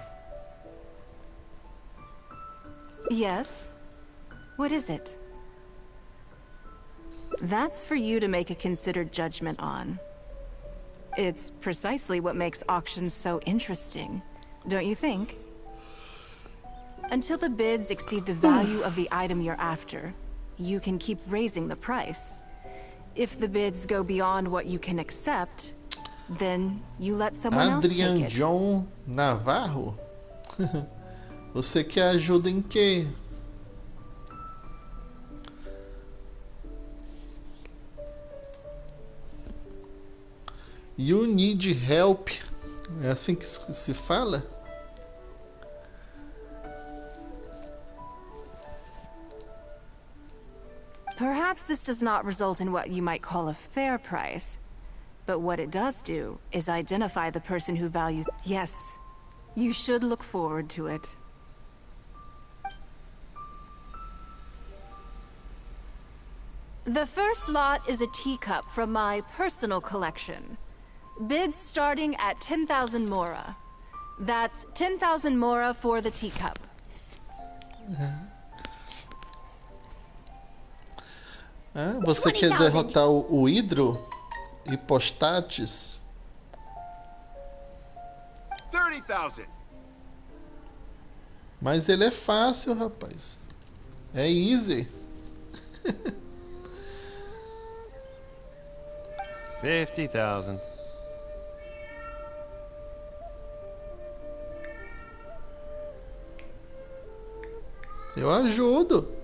Yes? What is it? That's for you to make a considered judgment on. It's precisely what makes auctions so interesting, don't you think? Until the bids exceed the value of the item you're after, you can keep raising the price. If the bids go beyond what you can accept, then you let someone else take it. John Navarro? Você quer ajuda em quê? You need help. É assim que se fala? Perhaps this does not result in what you might call a fair price, but what it does do is identify the person who values. Yes, you should look forward to it. The first lot is a teacup from my personal collection. Bids starting at 10,000 mora. That's 10,000 mora for the teacup. Ah, você quer derrotar o Hidro? Hipostates? 30,000. Mas ele é fácil, rapaz. É easy. 50,000. Eu ajudo.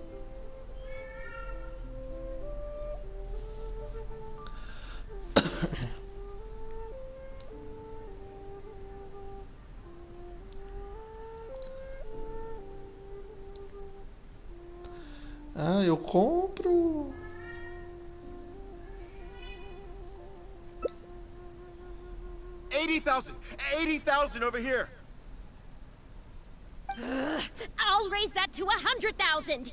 Ah, eu compro. $80,000 over here. I'll raise that to 100,000.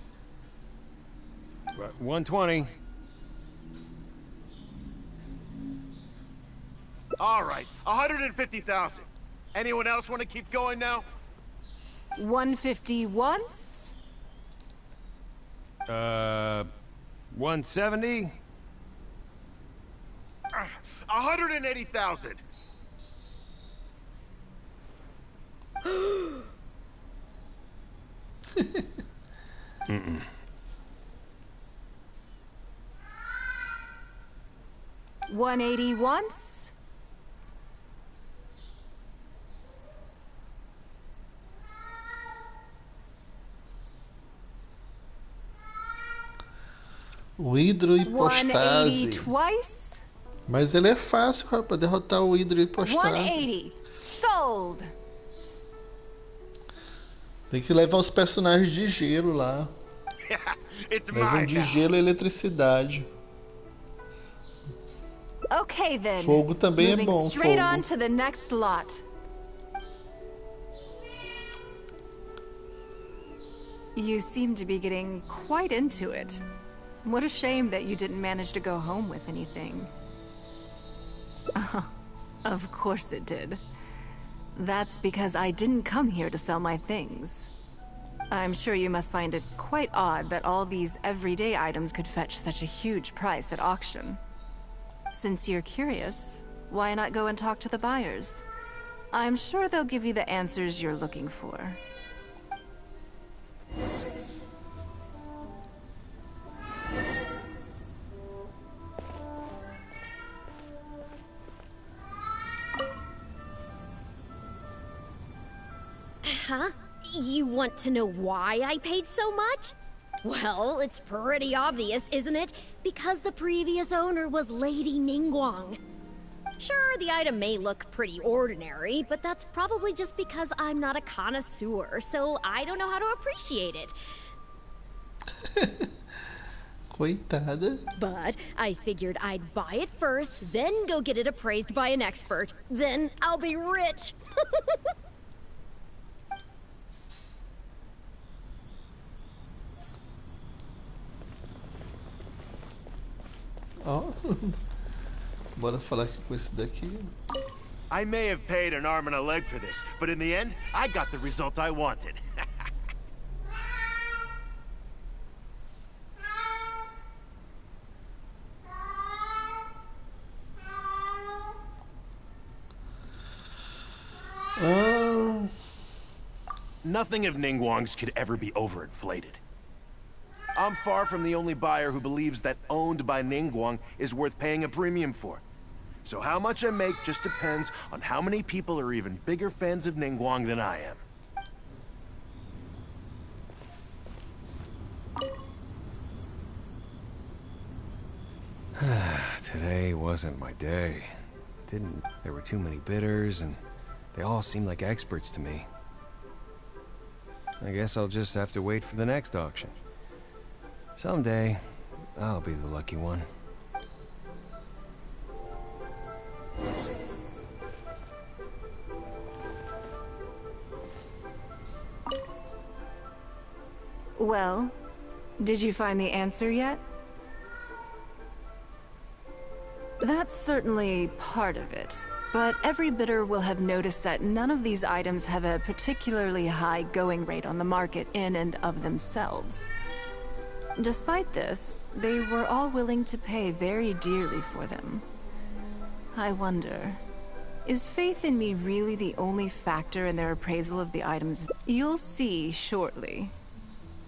120. All right, 150,000. Anyone else want to keep going now? 150 once? 170. 180,000. Mm-mm. 180 once? O Hidro 180 Hipostase. twice? Mas ele é fácil, rapaz, derrotar o Hidro Hipostase. 180. Sold. Tem que levar os personagens de gelo lá. Levam de gelo e eletricidade. Okay then. Fogo também é Moving bom. Straight Fogo. on to the next lot. You seem to be getting quite into it. What a shame that you didn't manage to go home with anything. Of course it did. That's because I didn't come here to sell my things. I'm sure you must find it quite odd that all these everyday items could fetch such a huge price at auction. Since you're curious, why not go and talk to the buyers? I'm sure they'll give you the answers you're looking for. Huh? You want to know why I paid so much? Well, it's pretty obvious, isn't it? Because the previous owner was Lady Ningguang. Sure, the item may look pretty ordinary, but that's probably just because I'm not a connoisseur, so I don't know how to appreciate it. Coitada. But I figured I'd buy it first, then go get it appraised by an expert. Then I'll be rich. Ó. Bora falar aqui com esse daqui. I may have paid an arm and a leg for this, but in the end, I got the result I wanted. Nothing of Ningguang's could ever be overinflated. I'm far from the only buyer who believes that owned by Ningguang is worth paying a premium for. So how much I make just depends on how many people are even bigger fans of Ningguang than I am. Today wasn't my day. There were too many bidders, and they all seemed like experts to me. I guess I'll just have to wait for the next auction. Someday, I'll be the lucky one. Well, did you find the answer yet? That's certainly part of it. But every bidder will have noticed that none of these items have a particularly high going rate on the market in and of themselves. Despite this, they were all willing to pay very dearly for them. I wonder, is faith in me really the only factor in their appraisal of the items? You'll see shortly.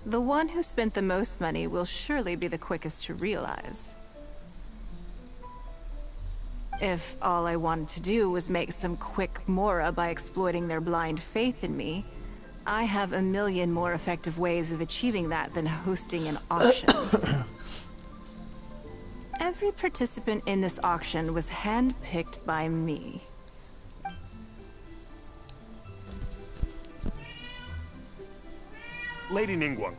The one who spent the most money will surely be the quickest to realize. If all I wanted to do was make some quick mora by exploiting their blind faith in me, I have a million more effective ways of achieving that than hosting an auction. Every participant in this auction was handpicked by me. Lady Ningguang,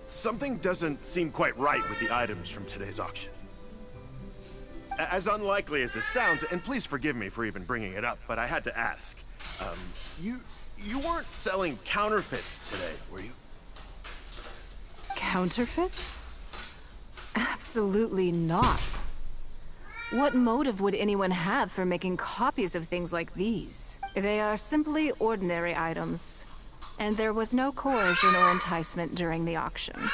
something doesn't seem quite right with the items from today's auction. As unlikely as this sounds, and please forgive me for even bringing it up, but I had to ask. You weren't selling counterfeits today, were you? Counterfeits? Absolutely not. What motive would anyone have for making copies of things like these? They are simply ordinary items, and there was no coercion or enticement during the auction.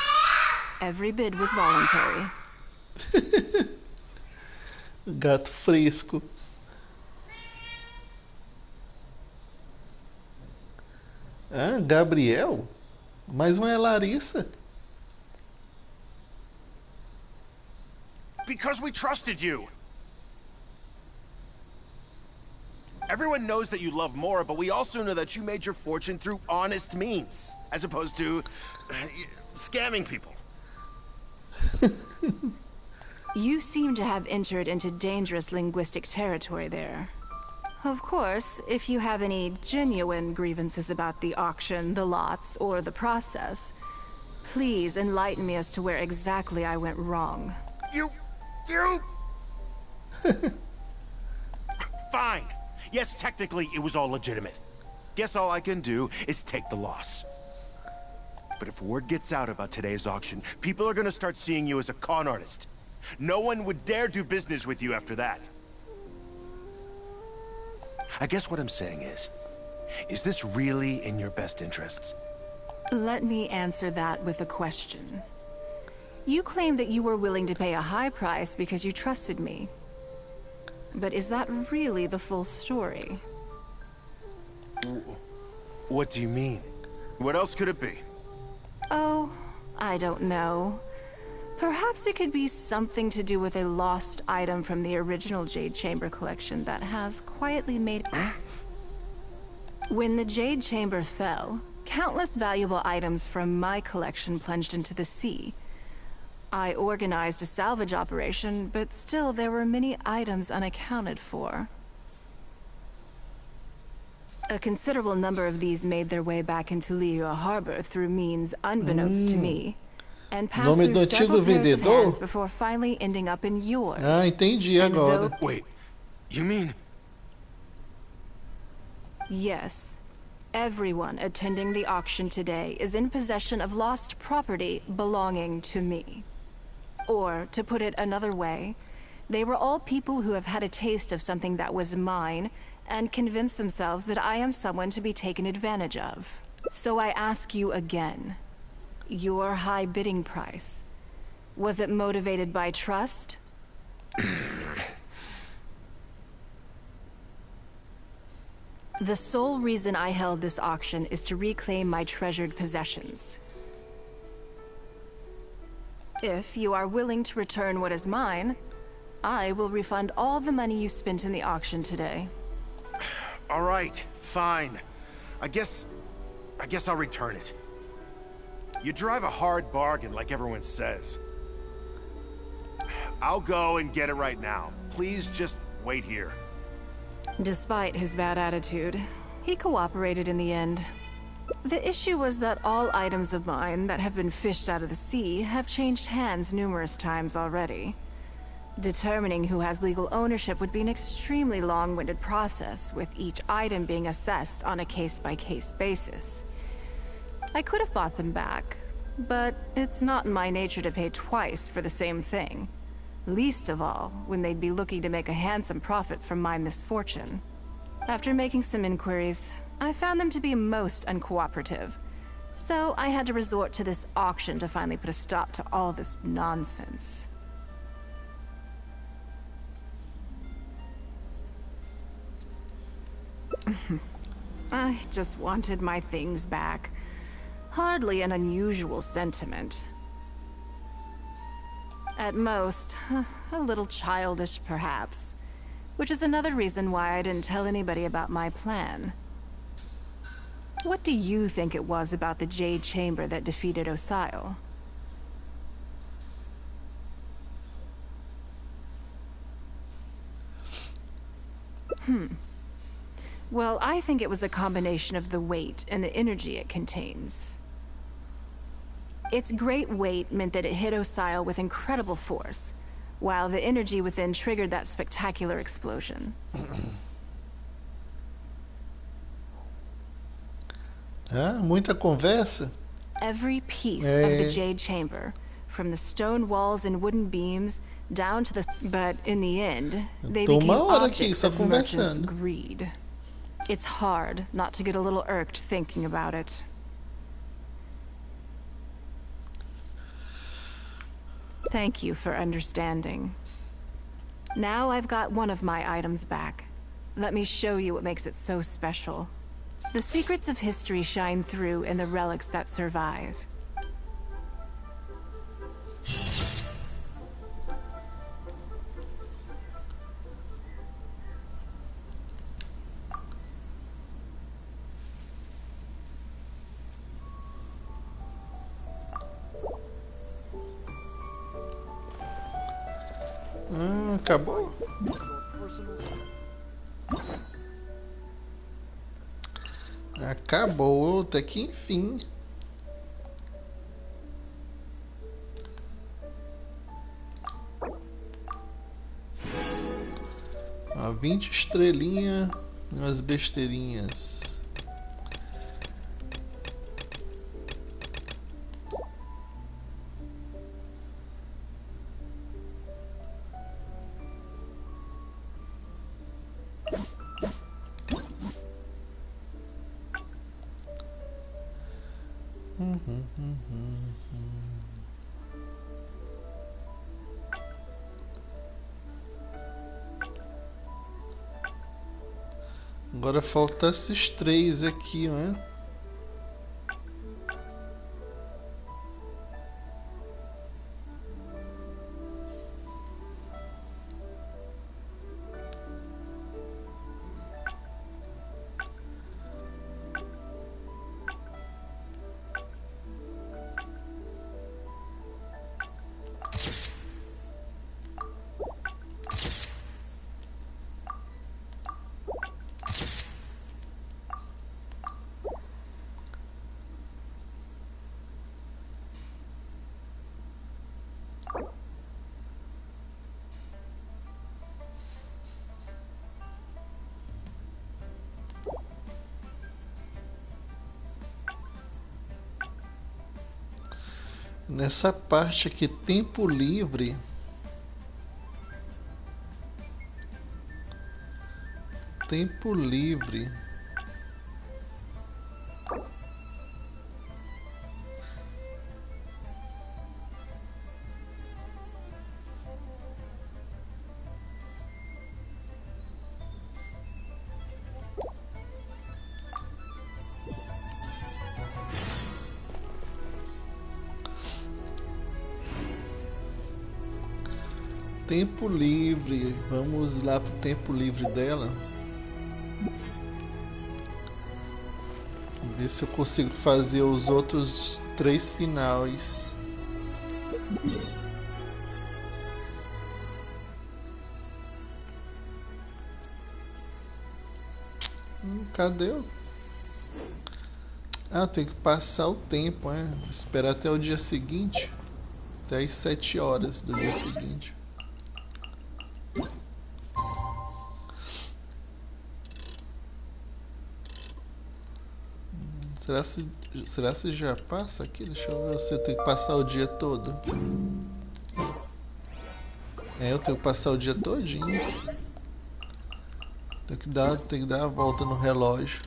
Every bid was voluntary. Gato fresco. Ah, Gabriel? Mas não é Larissa? Because we trusted you! Everyone knows that you love Mora, but we also know that you made your fortune through honest means, as opposed to scamming people. You seem to have entered into dangerous linguistic territory there. Of course, if you have any genuine grievances about the auction, the lots, or the process, please enlighten me as to where exactly I went wrong. You... Fine. Yes, technically, it was all legitimate. Guess all I can do is take the loss. But if word gets out about today's auction, people are gonna start seeing you as a con artist. No one would dare do business with you after that. I guess what I'm saying is this really in your best interests? Let me answer that with a question. You claim that you were willing to pay a high price because you trusted me. But is that really the full story? What do you mean? What else could it be? Oh, I don't know. Perhaps it could be something to do with a lost item from the original Jade Chamber collection that has quietly made... When the Jade Chamber fell, countless valuable items from my collection plunged into the sea. I organized a salvage operation, but still there were many items unaccounted for. A considerable number of these made their way back into Liyue Harbor through means unbeknownst to me, and passed through several pairs of hands before finally ending up in yours. Ah, entendi agora. Wait, you mean... Yes. Everyone attending the auction today is in possession of lost property belonging to me. Or, to put it another way, they were all people who have had a taste of something that was mine and convinced themselves that I am someone to be taken advantage of. So I ask you again, your high bidding price, was it motivated by trust? The sole reason I held this auction is to reclaim my treasured possessions. If you are willing to return what is mine, I will refund all the money you spent in the auction today. All right, fine. I guess I'll return it. You drive a hard bargain, like everyone says. I'll go and get it right now. Please just wait here. Despite his bad attitude, he cooperated in the end. The issue was that all items of mine that have been fished out of the sea have changed hands numerous times already. Determining who has legal ownership would be an extremely long-winded process, with each item being assessed on a case-by-case basis. I could have bought them back, but it's not in my nature to pay twice for the same thing. least of all when they'd be looking to make a handsome profit from my misfortune. After making some inquiries, I found them to be most uncooperative. So I had to resort to this auction to finally put a stop to all this nonsense. I just wanted my things back. Hardly an unusual sentiment. At most, a little childish perhaps. Which is another reason why I didn't tell anybody about my plan. What do you think it was about the Jade Chamber that defeated Osile? Well, I think it was a combination of the weight and the energy it contains. Its great weight meant that it hit Osile with incredible force, while the energy within triggered that spectacular explosion. Ah, muita conversa. Every piece of the Jade Chamber, from the stone walls and wooden beams down to the... But in the end, they became objects of merchants' greed. It's hard not to get a little irked thinking about it. Thank you for understanding. Now I've got one of my items back. Let me show you what makes it so special. The secrets of history shine through in the relics that survive. Acabou? Acabou, até que enfim. Ó, 20 estrelinhas, umas besteirinhas. Agora falta esses 3 aqui, né? Nessa parte aqui, tempo livre. Tempo livre. Tempo livre, vamos lá pro tempo livre dela. Ver se eu consigo fazer os outros 3 finais. Cadê eu? Ah, eu tenho que passar o tempo, né? Esperar até o dia seguinte. Até as 7 horas do dia seguinte. Será se já passa aqui? Deixa eu ver se eu tenho que passar o dia todo. É, eu tenho que passar o dia todinho. Tenho que dar a volta no relógio.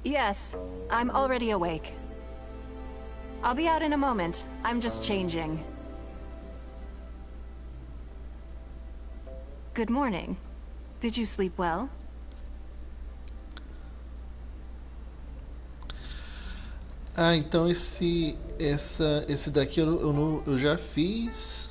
Yes, I'm already awake. I'll be out in a moment. I'm just changing. Good morning. Did you sleep well? Ah, então esse daqui eu já fiz.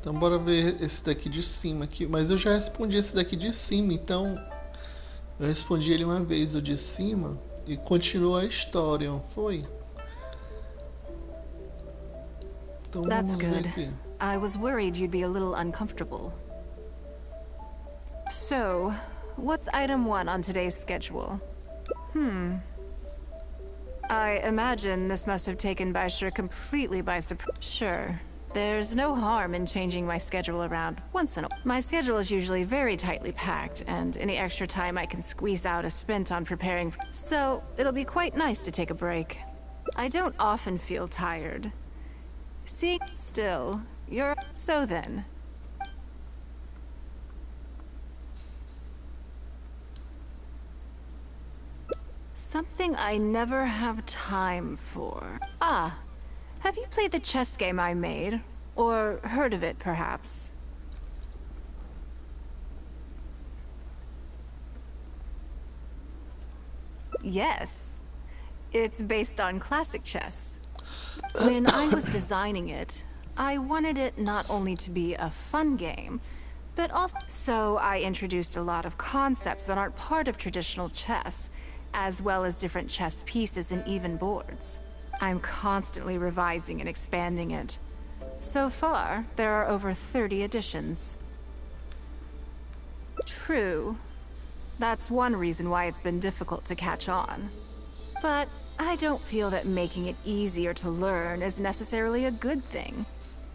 Então bora ver esse daqui de cima aqui. Mas eu já respondi esse daqui de cima, então eu respondi ele uma vez, o de cima, e continua a história, não foi? Então That's vamos ver good. aqui. I was worried you'd be a little uncomfortable. So, what's item 1 on today's schedule? I imagine this must have taken Baisher completely by surprise. Sure. There's no harm in changing my schedule around once in a while. My schedule is usually very tightly packed, and any extra time I can squeeze out is spent on preparing. So, it'll be quite nice to take a break. I don't often feel tired. See, still, you're... So then... Something I never have time for. Ah, have you played the chess game I made? Or heard of it, perhaps? Yes. It's based on classic chess. When I was designing it, I wanted it not only to be a fun game, but also... So I introduced a lot of concepts that aren't part of traditional chess, as well as different chess pieces and even boards. I'm constantly revising and expanding it. So far, there are over 30 editions. True. That's one reason why it's been difficult to catch on. But I don't feel that making it easier to learn is necessarily a good thing.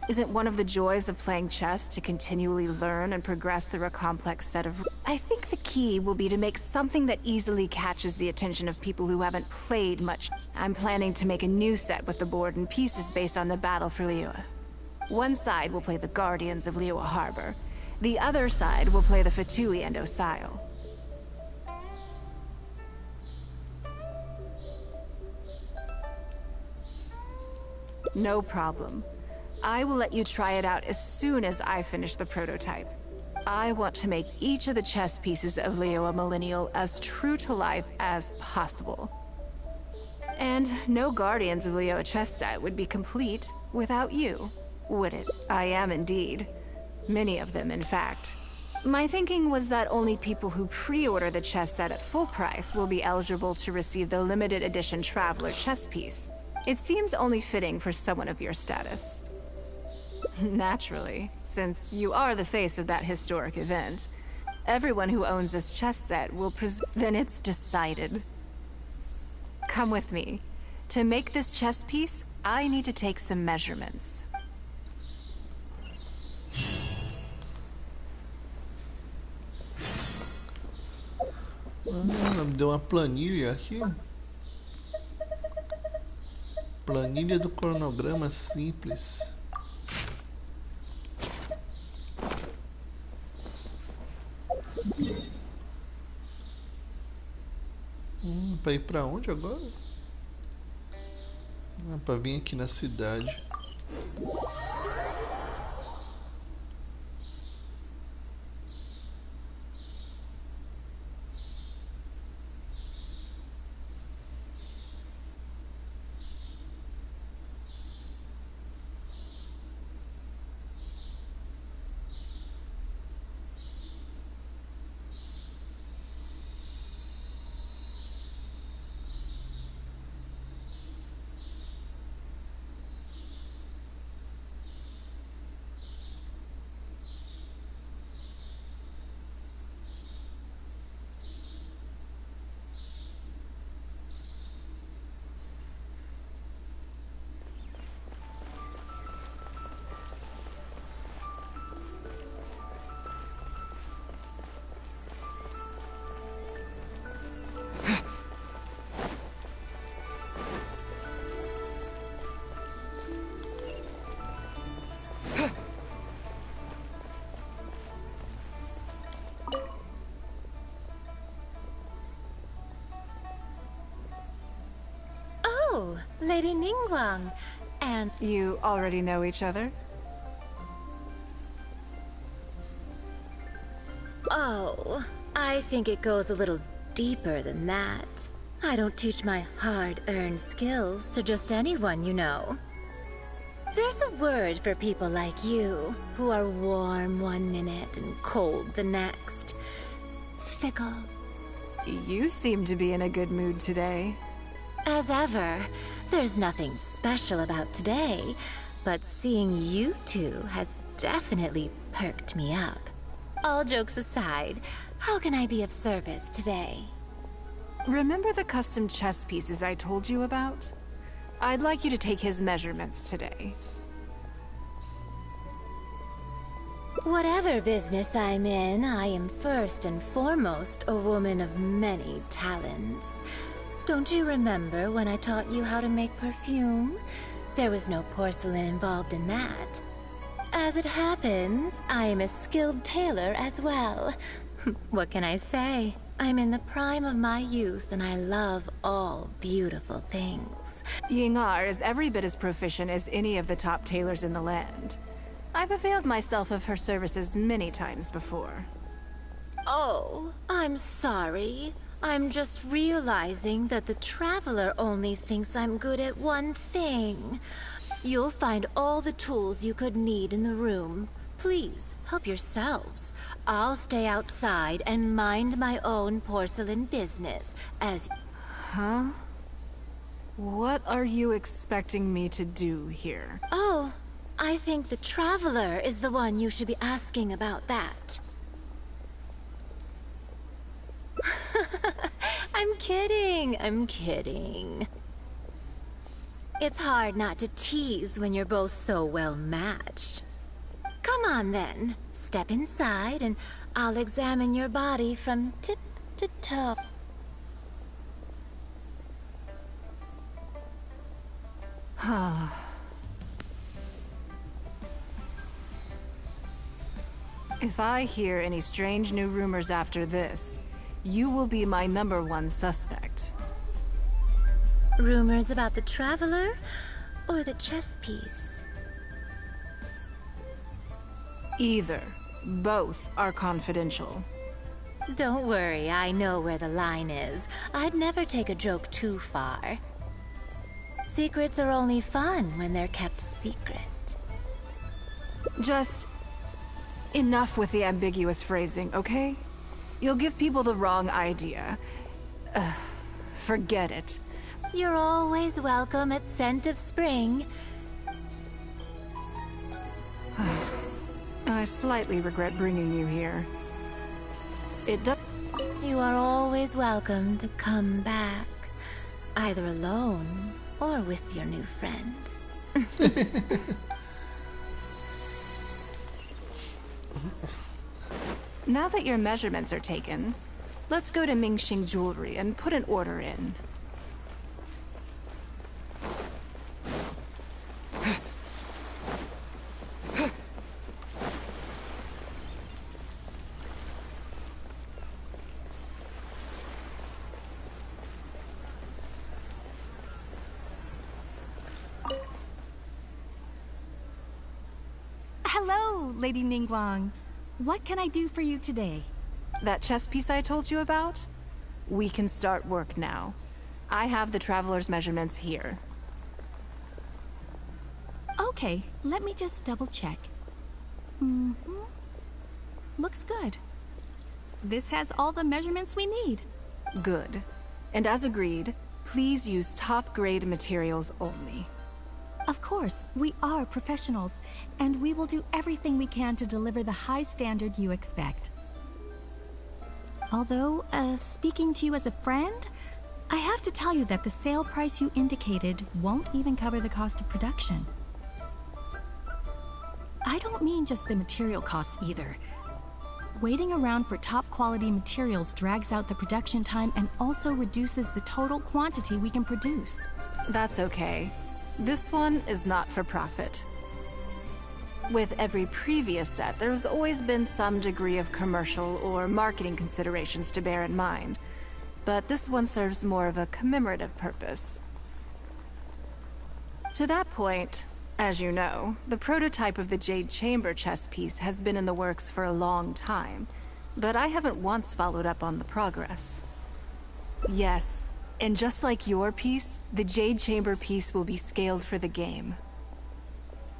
Isn't one of the joys of playing chess to continually learn and progress through a complex set of... I think the key will be to make something that easily catches the attention of people who haven't played much. I'm planning to make a new set with the board and pieces based on the battle for Liyue. One side will play the Guardians of Liyue Harbor. The other side will play the Fatui and Osile. No problem. I will let you try it out as soon as I finish the prototype. I want to make each of the chess pieces of Liyue Millennial as true to life as possible. And no Guardians of Liyue chess set would be complete without you, would it? I am indeed. Many of them, in fact. My thinking was that only people who pre-order the chess set at full price will be eligible to receive the limited edition Traveler chess piece. It seems only fitting for someone of your status. Naturally, since you are the face of that historic event. Everyone who owns this chess set will then it's decided. Come with me. To make this chess piece, I need to take some measurements. Me deu uma planilha aqui. Planilha do cronograma simples. Pra ir pra onde agora? Pra vir aqui na cidade. Oh, Lady Ningguang. And you already know each other? Oh, I think it goes a little deeper than that. I don't teach my hard-earned skills to just anyone, you know. There's a word for people like you, who are warm one minute and cold the next. Fickle. You seem to be in a good mood today. As ever, there's nothing special about today, but seeing you two has definitely perked me up. All jokes aside, how can I be of service today? Remember the custom chess pieces I told you about? I'd like you to take his measurements today. Whatever business I'm in, I am first and foremost a woman of many talents. Don't you remember when I taught you how to make perfume? There was no porcelain involved in that. As it happens, I am a skilled tailor as well. What can I say? I'm in the prime of my youth and I love all beautiful things. Yingar is every bit as proficient as any of the top tailors in the land. I've availed myself of her services many times before. Oh, I'm sorry. I'm just realizing that the Traveler only thinks I'm good at one thing. You'll find all the tools you could need in the room. Please, help yourselves. I'll stay outside and mind my own porcelain business as... Huh? What are you expecting me to do here? Oh, I think the Traveler is the one you should be asking about that. I'm kidding. It's hard not to tease when you're both so well matched. Come on then, step inside and I'll examine your body from tip to toe. If I hear any strange new rumors after this, you will be my #1 suspect. Rumors about the Traveler or the chess piece? Either. Both are confidential. Don't worry, I know where the line is. I'd never take a joke too far. Secrets are only fun when they're kept secret. Just enough with the ambiguous phrasing, okay? You'll give people the wrong idea. Forget it. You're always welcome at Scent of Spring. I slightly regret bringing you here. It does. You are always welcome to come back, either alone or with your new friend. Now that your measurements are taken, let's go to Mingxing Jewelry and put an order in. Hello, Lady Ningguang. What can I do for you today? That chess piece I told you about? We can start work now. I have the traveler's measurements here. Okay, let me just double check. Looks good. This has all the measurements we need. Good. And as agreed, please use top-grade materials only. Of course, we are professionals, and we will do everything we can to deliver the high standard you expect. Although, speaking to you as a friend, I have to tell you that the sale price you indicated won't even cover the cost of production. I don't mean just the material costs either. Waiting around for top-quality materials drags out the production time and also reduces the total quantity we can produce. That's okay. This one is not for profit. With every previous set, there's always been some degree of commercial or marketing considerations to bear in mind, but this one serves more of a commemorative purpose. To that point, as you know, the prototype of the Jade Chamber chess piece has been in the works for a long time, but I haven't once followed up on the progress. Yes. And just like your piece, the Jade Chamber piece will be scaled for the game.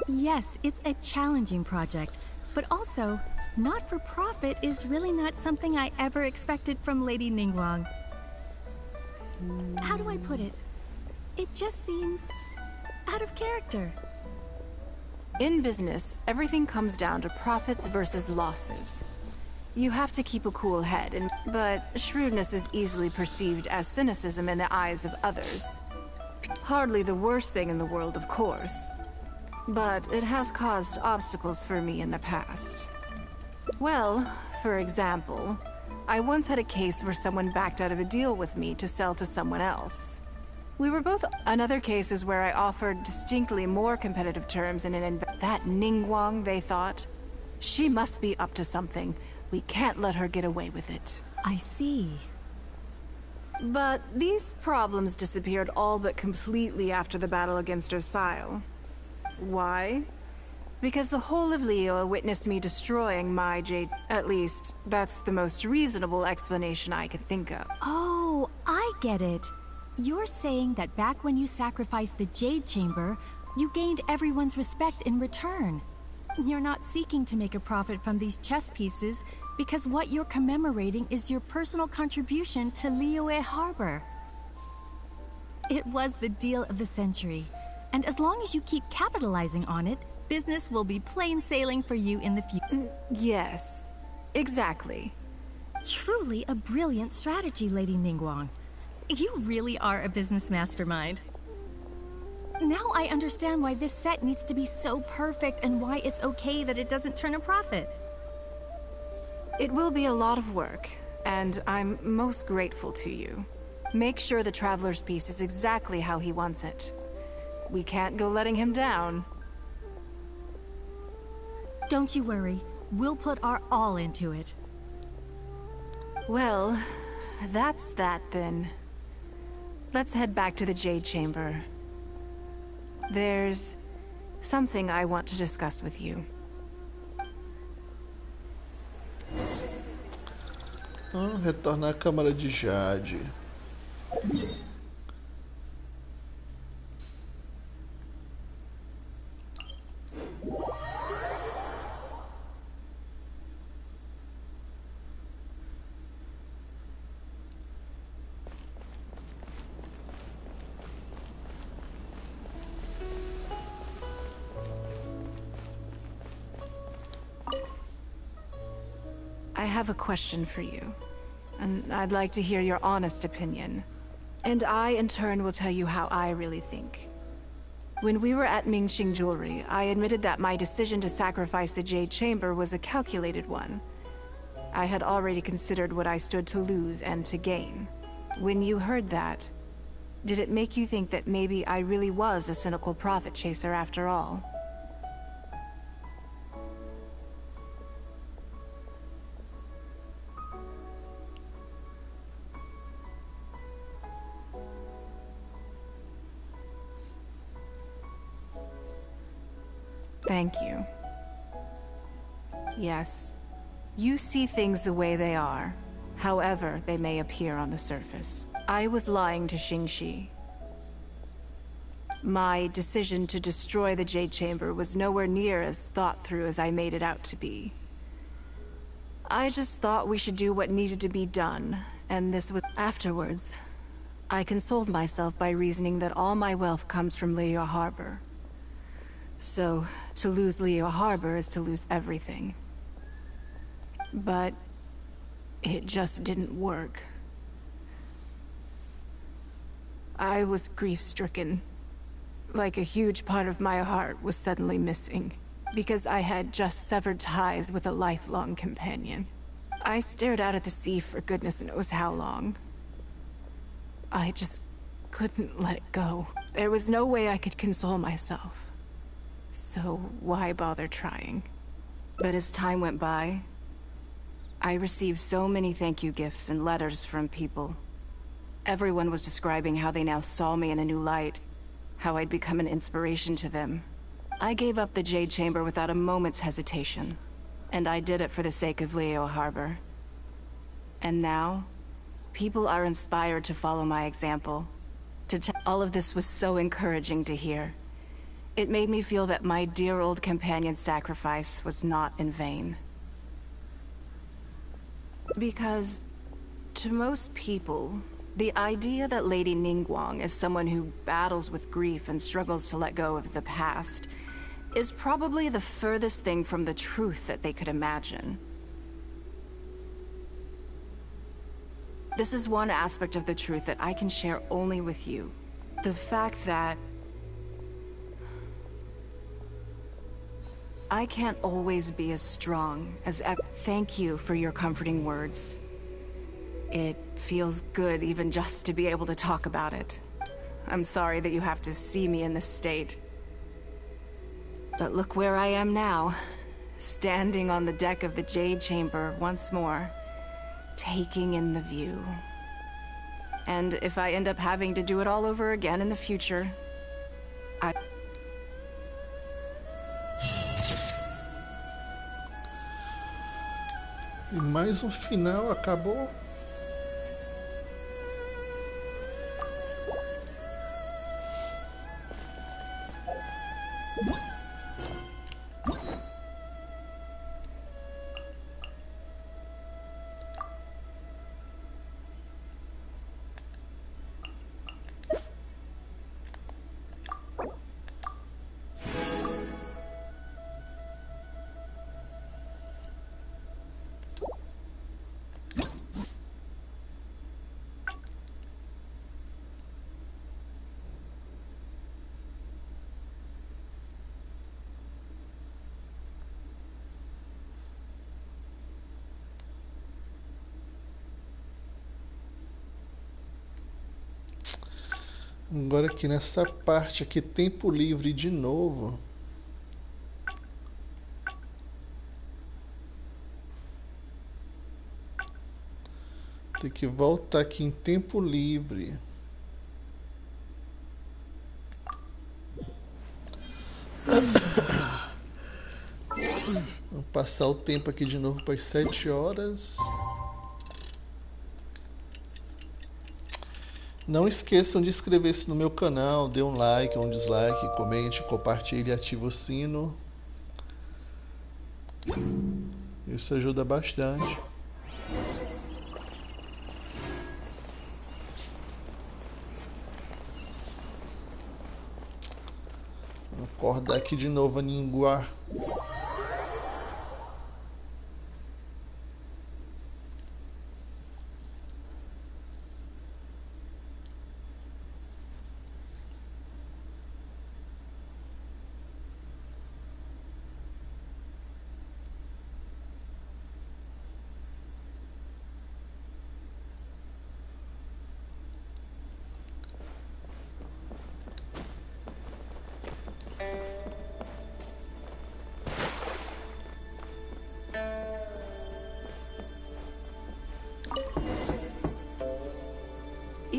Yes, it's a challenging project, but also, not for profit is really not something I ever expected from Lady Ningguang. How do I put it? It just seems out of character. In business, everything comes down to profits versus losses. You have to keep a cool head, but shrewdness is easily perceived as cynicism in the eyes of others. Hardly the worst thing in the world, of course. But it has caused obstacles for me in the past. Well, for example, I once had a case where someone backed out of a deal with me to sell to someone else. We were both. Another case is where I offered distinctly more competitive terms in that Ningguang, they thought. She must be up to something. We can't let her get away with it. I see. But these problems disappeared all but completely after the battle against Versailles. Why? Because the whole of Leo witnessed me destroying my Jade. At least, that's the most reasonable explanation I could think of. Oh, I get it. You're saying that back when you sacrificed the Jade Chamber, you gained everyone's respect in return. You're not seeking to make a profit from these chess pieces because what you're commemorating is your personal contribution to Liyue Harbor. It was the deal of the century, and as long as you keep capitalizing on it, business will be plain sailing for you in the future. Yes, exactly. Truly a brilliant strategy, Lady Ningguang. You really are a business mastermind. Now I understand why this set needs to be so perfect and why it's okay that it doesn't turn a profit. It will be a lot of work, and I'm most grateful to you. Make sure the Traveler's piece is exactly how he wants it. We can't go letting him down. Don't you worry. We'll put our all into it. Well, that's that then. Let's head back to the Jade Chamber. There's something I want to discuss with you. Retornar à Câmara de Jade. I have a question for you, and I'd like to hear your honest opinion. And I, in turn, will tell you how I really think. When we were at Mingxing Jewelry, I admitted that my decision to sacrifice the Jade Chamber was a calculated one. I had already considered what I stood to lose and to gain. When you heard that, did it make you think that maybe I really was a cynical profit chaser after all? Thank you. Yes, you see things the way they are, however they may appear on the surface. I was lying to Xingxi. My decision to destroy the Jade Chamber was nowhere near as thought through as I made it out to be. I just thought we should do what needed to be done, and this was... Afterwards, I consoled myself by reasoning that all my wealth comes from Leo Harbor. So, to lose Leo Harbor is to lose everything. But it just didn't work. I was grief-stricken. Like a huge part of my heart was suddenly missing, because I had just severed ties with a lifelong companion. I stared out at the sea for goodness knows how long. I just couldn't let it go. There was no way I could console myself. So why bother trying? But as time went by, I received so many thank you gifts and letters from people. Everyone was describing how they now saw me in a new light, how I'd become an inspiration to them. I gave up the Jade Chamber without a moment's hesitation, and I did it for the sake of Leo Harbor. And now, people are inspired to follow my example. All of this was so encouraging to hear. It made me feel that my dear old companion's sacrifice was not in vain. Because, to most people, the idea that Lady Ningguang is someone who battles with grief and struggles to let go of the past is probably the furthest thing from the truth that they could imagine. This is one aspect of the truth that I can share only with you. The fact that I can't always be as strong as ever. Thank you for your comforting words. It feels good even just to be able to talk about it. I'm sorry that you have to see me in this state. But look where I am now, standing on the deck of the Jade Chamber once more, taking in the view. And if I end up having to do it all over again in the future, E mais um final, acabou. Agora aqui nessa parte aqui, tempo livre de novo. Tem que voltar aqui em tempo livre. Vou passar o tempo aqui de novo para as 7 horas. Não esqueçam de inscrever-se no meu canal, dê um like, um dislike, comente, compartilhe e ative o sino. Isso ajuda bastante. Vou acordar aqui de novo a Ningguang.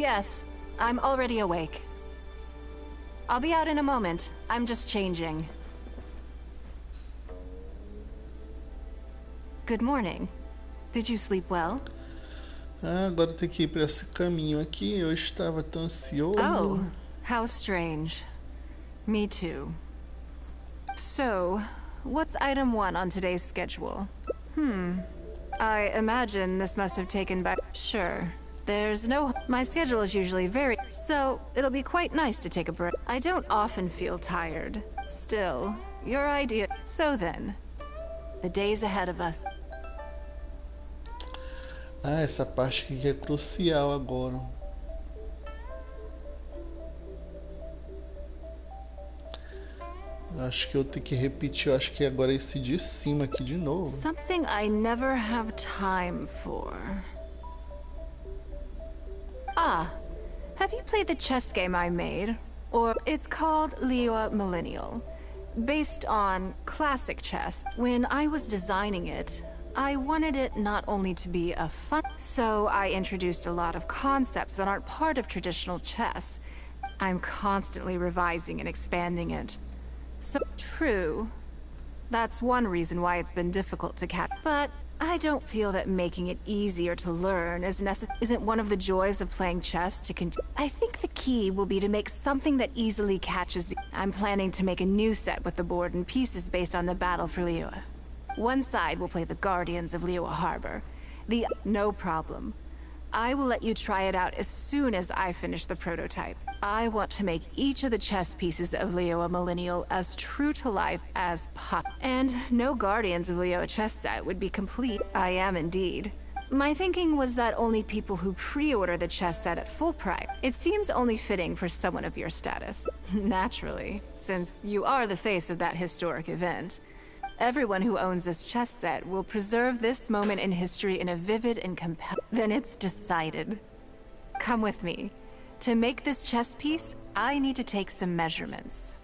Yes, I'm already awake. I'll be out in a moment. I'm just changing. Good morning. Did you sleep well? Ah, agora tem que ir para esse caminho aqui. Eu estava tão ansioso. Oh, how strange. Me too. So, what's item 1 on today's schedule? I imagine this must have taken by... Sure. There's no... My schedule is usually very... So, it'll be quite nice to take a break. I don't often feel tired. Still, your idea... So then, the days ahead of us... Ah, essa parte aqui é crucial agora. Acho que eu tenho que repetir. Eu acho que agora é esse de cima aqui de novo. Something I never have time for. Ah, have you played the chess game I made? Or it's called Liyue Millennial, based on classic chess. When I was designing it, I wanted it not only to be a fun... So I introduced a lot of concepts that aren't part of traditional chess. I'm constantly revising and expanding it. So true. That's one reason why it's been difficult to catch. But I don't feel that making it easier to learn isn't one of the joys of playing chess to continue. I think the key will be to make something that easily catches the... I'm planning to make a new set with the board and pieces based on the battle for Liyue. One side will play the Guardians of Liyue Harbor. No problem. I will let you try it out as soon as I finish the prototype. I want to make each of the chess pieces of Liyue Millennial as true to life as possible. And no Guardians of Liyue chess set would be complete. I am indeed. My thinking was that only people who pre-order the chess set at full price. It seems only fitting for someone of your status. Naturally, since you are the face of that historic event. Everyone who owns this chess set will preserve this moment in history in a vivid and compelling... Then it's decided. Come with me. To make this chess piece, I need to take some measurements.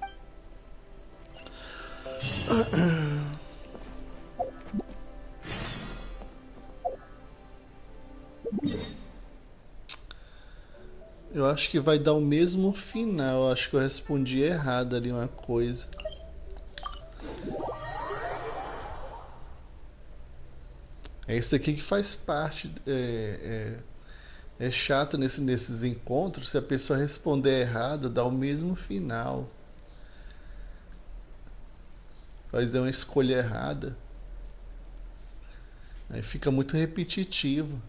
Eu acho que vai dar o mesmo final. Eu acho que eu respondi errado ali uma coisa. É isso aqui que faz parte. É chato nesses encontros. Se a pessoa responder errado, dá o mesmo final. Fazer uma escolha errada. Aí fica muito repetitivo.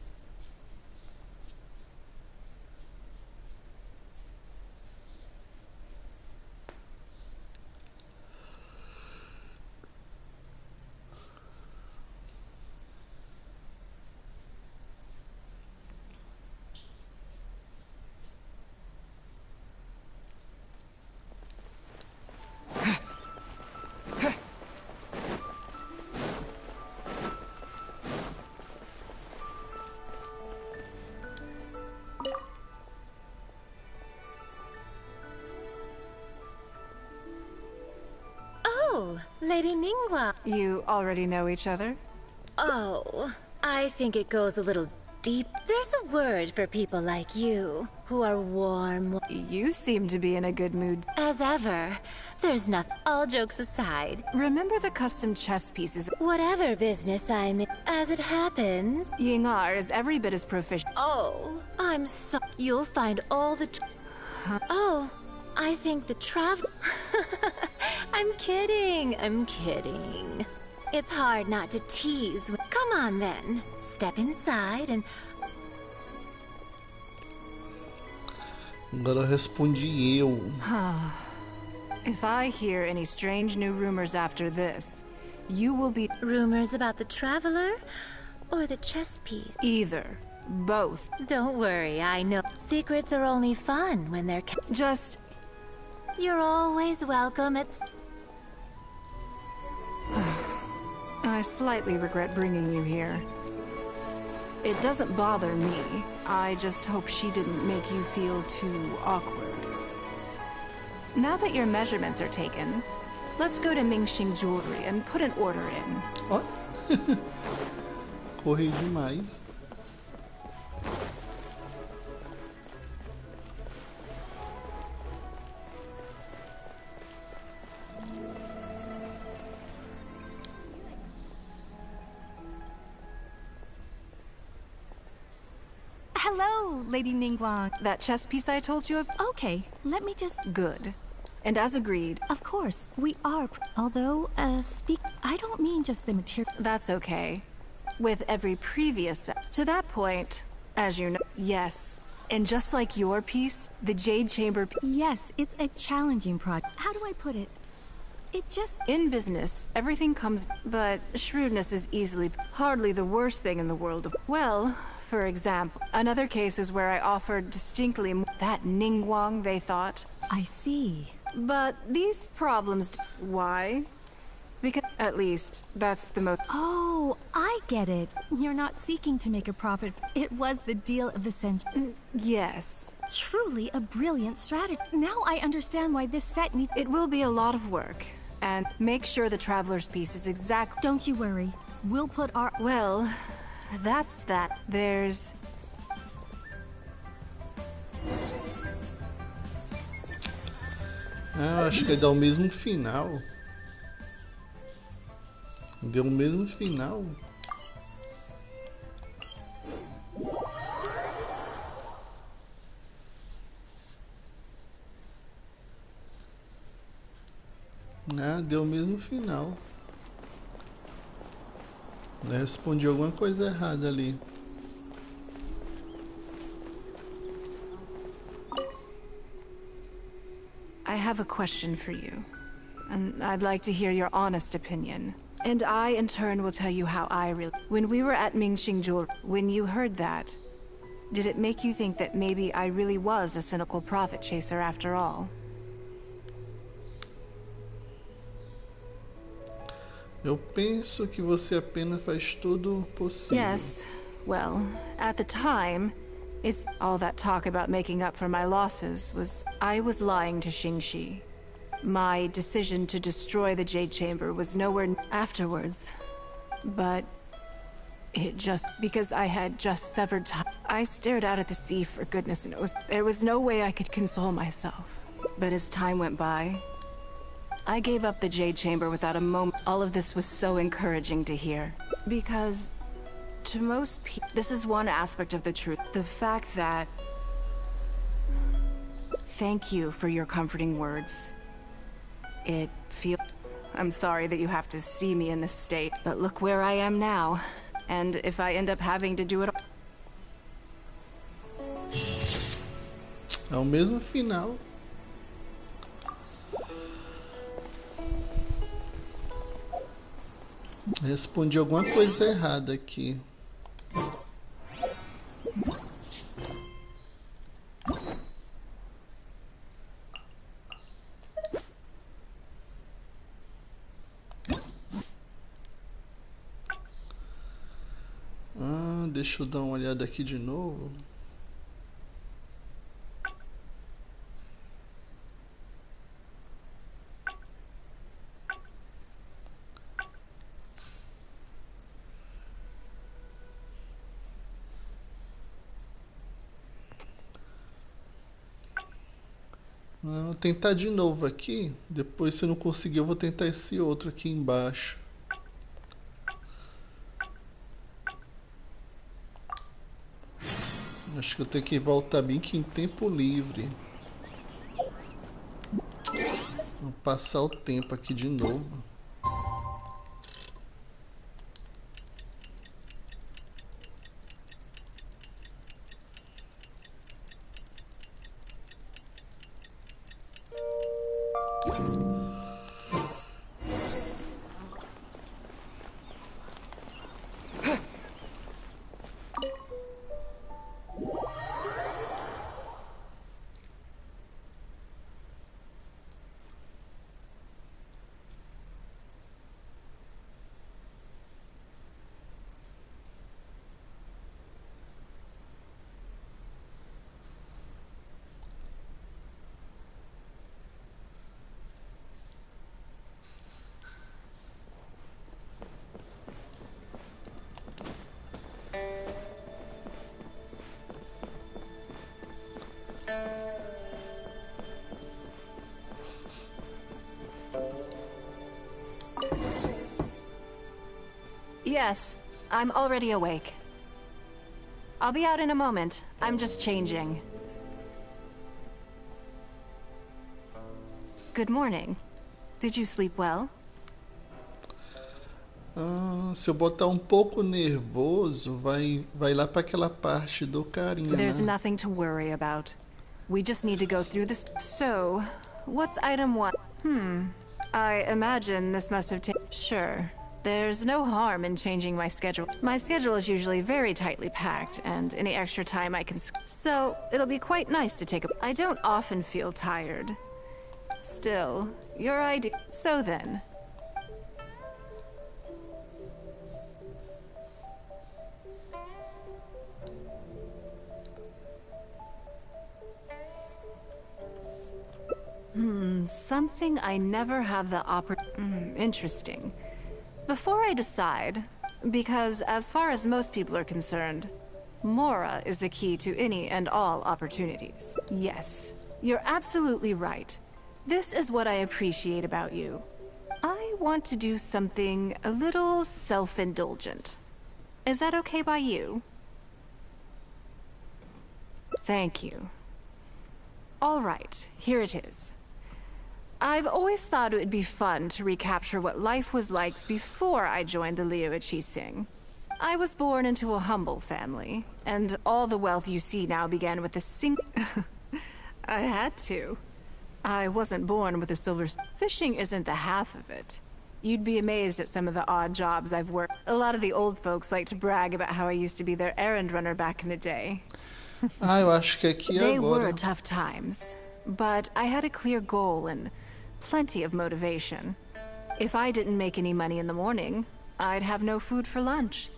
Lady Ningguang. You already know each other? Oh, I think it goes a little deep. There's a word for people like you, who are warm. You seem to be in a good mood. As ever. There's nothing. All jokes aside. Remember the custom chess pieces? Whatever business I'm in. As it happens... Yingar is every bit as proficient. Oh, I'm so... You'll find all the... Oh, I think the travel... I'm kidding. It's hard not to tease. Come on then. Step inside and... Agora eu respondi eu. If I hear any strange new rumors after this, you will be... Rumors about the traveler? Or the chess piece? Either. Both. Don't worry, I know. Secrets are only fun when they're... Just... You're always welcome at... I slightly regret bringing you here. It doesn't bother me. I just hope she didn't make you feel too awkward. Now that your measurements are taken, let's go to Mingxing Jewelry and put an order in. What? Corri demais. Hello, Lady Ningguang. That chess piece I told you about? Okay, let me just... Good. And as agreed... Of course, we are... Although, I don't mean just the material... That's okay. With every previous set. To that point, as you know... Yes. And just like your piece, the Jade Chamber... Yes, it's a challenging project. How do I put it? It just... In business, everything comes... But shrewdness is easily... Hardly the worst thing in the world of... Well, for example, another case is where I offered distinctly... That Ningguang, they thought. I see. But these problems... Why? Because... At least, that's the most... Oh, I get it. You're not seeking to make a profit. It was the deal of the century. Yes. Truly a brilliant strategy. Now I understand why this set needs... It will be a lot of work. And make sure the Traveler's piece is exact... Don't you worry. We'll put our... Well, that's that. There's... Ah, acho que dá o mesmo final. Deu o mesmo final. Ah, deu o mesmo final. Eu respondi alguma coisa errada ali. I have a question for you. And I'd like to hear your honest opinion. And I, in turn, will tell you how I really... When we were at Mingxing, when you heard that, did it make you think that maybe I really was a cynical profit chaser after all? Eu penso que você apenas faz tudo possível. Yes. Well, at the time, it's all that talk about making up for my losses was... I was lying to Xingxi. My decision to destroy the Jade Chamber was nowhere afterwards. But... it just... Because I had just severed time. I stared out at the sea for goodness knows. There was no way I could console myself. But as time went by, I gave up the Jade Chamber without a moment. All of this was so encouraging to hear. Because... to most people, this is one aspect of the truth. The fact that... Thank you for your comforting words. It feels... I'm sorry that you have to see me in this state, but look where I am now. And if I end up having to do it... É o mesmo final. Respondi alguma coisa errada aqui. Deixa eu dar uma olhada aqui de novo. Vou tentar de novo aqui. Depois, se eu não conseguir, eu vou tentar esse outro aqui embaixo. Acho que eu tenho que voltar bem que em tempo livre. Vou passar o tempo aqui de novo. Yes, I'm already awake. I'll be out in a moment. I'm just changing. Good morning. Did you sleep well? Se eu botar pouco nervoso, vai lá para aquela parte do carinha. There's nothing to worry about. We just need to go through this. So, what's item 1? I imagine this must have taken... Sure. There's no harm in changing my schedule. My schedule is usually very tightly packed, and any extra time I can... So, it'll be quite nice to take a... I don't often feel tired. Still, your idea... So then... Something I never have the interesting. Before I decide, because as far as most people are concerned, Mora is the key to any and all opportunities. Yes, you're absolutely right. This is what I appreciate about you. I want to do something a little self-indulgent. Is that okay by you? Thank you. All right, here it is. I've always thought it would be fun to recapture what life was like before I joined the Liu Sing. I was born into a humble family, and all the wealth you see now began with a I had to. I wasn't born with a silver... Fishing isn't the half of it. You'd be amazed at some of the odd jobs I've worked. A lot of the old folks like to brag about how I used to be their errand runner back in the day. Eu acho que aqui They agora... were tough times, but I had a clear goal and plenty of motivation. If I didn't make any money in the morning, I'd have no food for lunch.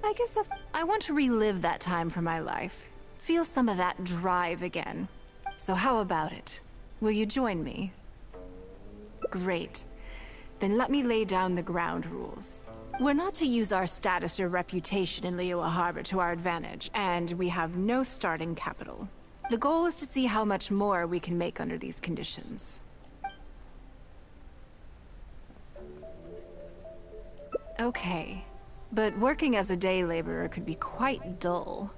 I guess that's... I want to relive that time for my life. Feel some of that drive again. So how about it? Will you join me? Great. Then let me lay down the ground rules. We're not to use our status or reputation in Liyue Harbor to our advantage, and we have no starting capital. The goal is to see how much more we can make under these conditions. Okay, but working as a day laborer could be quite dull.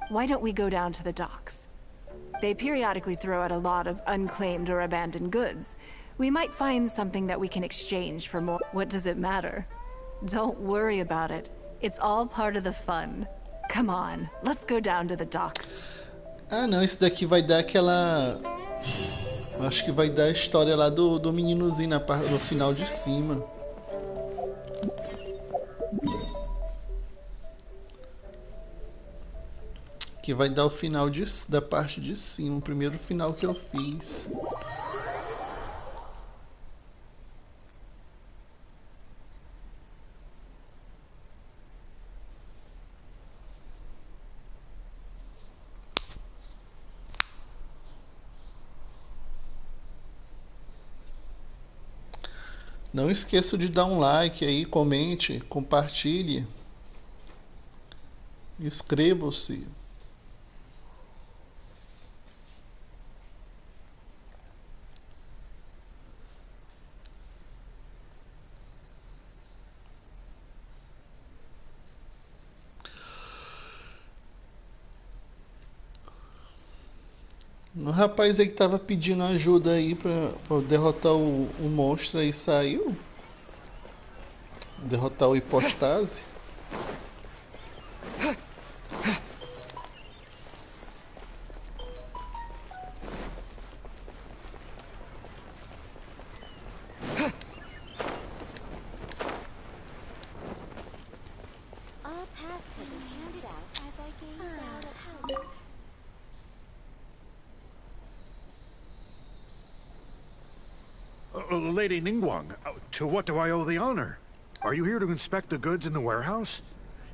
Why don't we go down to the docks? They periodically throw out a lot of unclaimed or abandoned goods. We might find something that we can exchange for more. What does it matter? Don't worry about it. It's all part of the fun. Come on, let's go down to the docks. Ah, não, esse daqui vai dar aquela... Acho que vai dar a história lá do meninozinho no final de cima. Que vai dar o final da parte de cima, o primeiro final que eu fiz. Não esqueça de dar um like aí, comente, compartilhe, inscreva-se. O rapaz aí que tava pedindo ajuda aí pra derrotar o monstro aí saiu. Derrotar o hipostase. Lady Ningguang, to what do I owe the honor? Are you here to inspect the goods in the warehouse?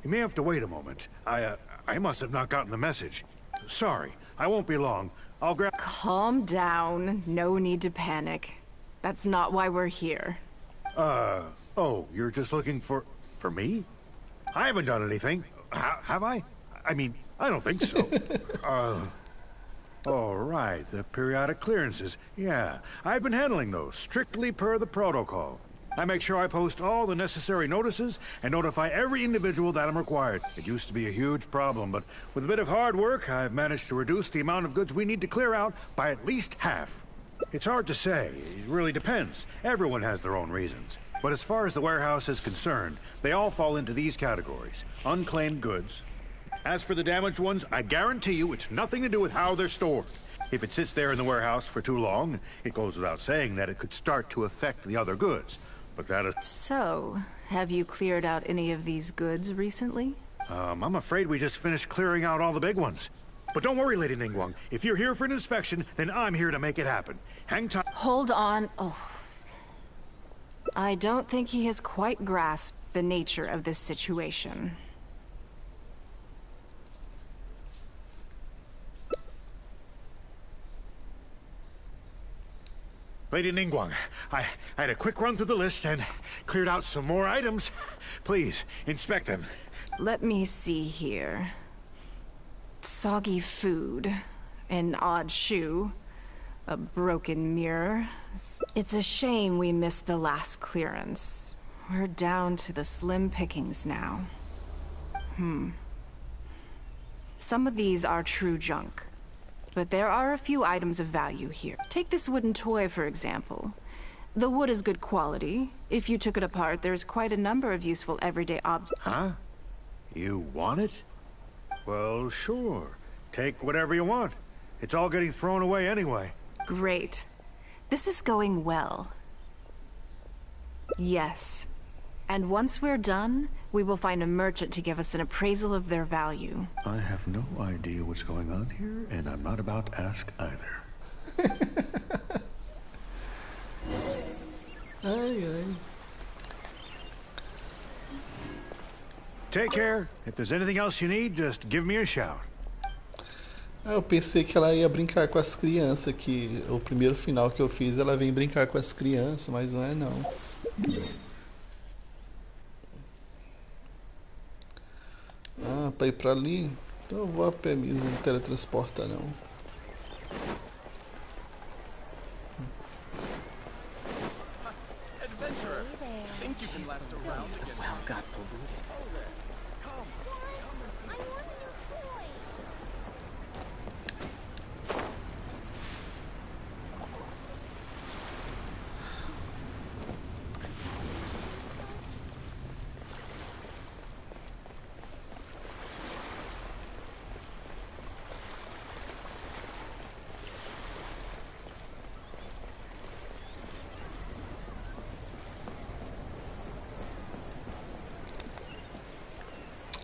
You may have to wait a moment. I must have not gotten the message. Sorry, I won't be long. I'll grab... Calm down. No need to panic. That's not why we're here. Oh, you're just looking for me? I haven't done anything. Have I? I mean, I don't think so. All right, the periodic clearances. Yeah, I've been handling those, strictly per the protocol. I make sure I post all the necessary notices and notify every individual that I'm required. It used to be a huge problem, but with a bit of hard work, I've managed to reduce the amount of goods we need to clear out by at least half. It's hard to say. It really depends. Everyone has their own reasons. But as far as the warehouse is concerned, they all fall into these categories. Unclaimed goods. As for the damaged ones, I guarantee you it's nothing to do with how they're stored. If it sits there in the warehouse for too long, it goes without saying that it could start to affect the other goods. But that is... So, have you cleared out any of these goods recently? I'm afraid we just finished clearing out all the big ones. But don't worry, Lady Ningguang. If you're here for an inspection, then I'm here to make it happen. Hang tight. Hold on. Oh. I don't think he has quite grasped the nature of this situation. Lady Ningguang, I had a quick run through the list and cleared out some more items. Please, inspect them. Let me see here. Soggy food, an odd shoe, a broken mirror. It's a shame we missed the last clearance. We're down to the slim pickings now. Some of these are true junk. But there are a few items of value here. Take this wooden toy, for example. The wood is good quality. If you took it apart, there's quite a number of useful everyday objects. Huh? You want it? Well, sure. Take whatever you want. It's all getting thrown away anyway. Great. This is going well. Yes. And once we're done, we will find a merchant to give us an appraisal of their value. I have no idea what's going on here, and I'm not about to ask either. Take care. If there's anything else you need, just give me a shout. Eu pensei que ela ia brincar com as crianças, que o primeiro final que eu fiz ela vem brincar com as crianças, mas não é não. Ah, pra ir pra ali? Então eu vou a pé mesmo, não teletransporta não.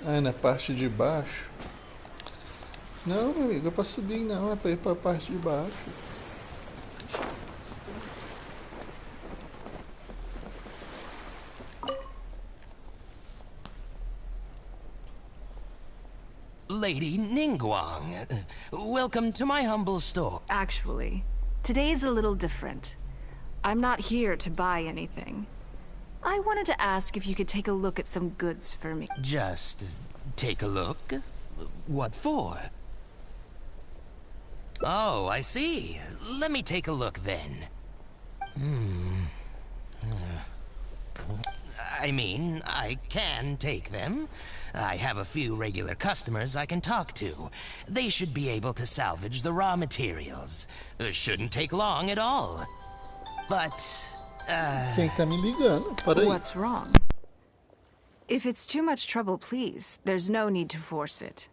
Ah, na parte de baixo? Não, meu amigo, é pra subir não, é pra ir pra parte de baixo. Lady Ningguang, welcome to my humble store. Actually, today's a little different. I'm not here to buy anything. I wanted to ask if you could take a look at some goods for me. Just take a look? What for? Oh, I see. Let me take a look then. I mean, I can take them. I have a few regular customers I can talk to. They should be able to salvage the raw materials. Shouldn't take long at all. But... Quem tá me ligando? Para aí. What's wrong? If it's too much trouble, please. There's no need to force it.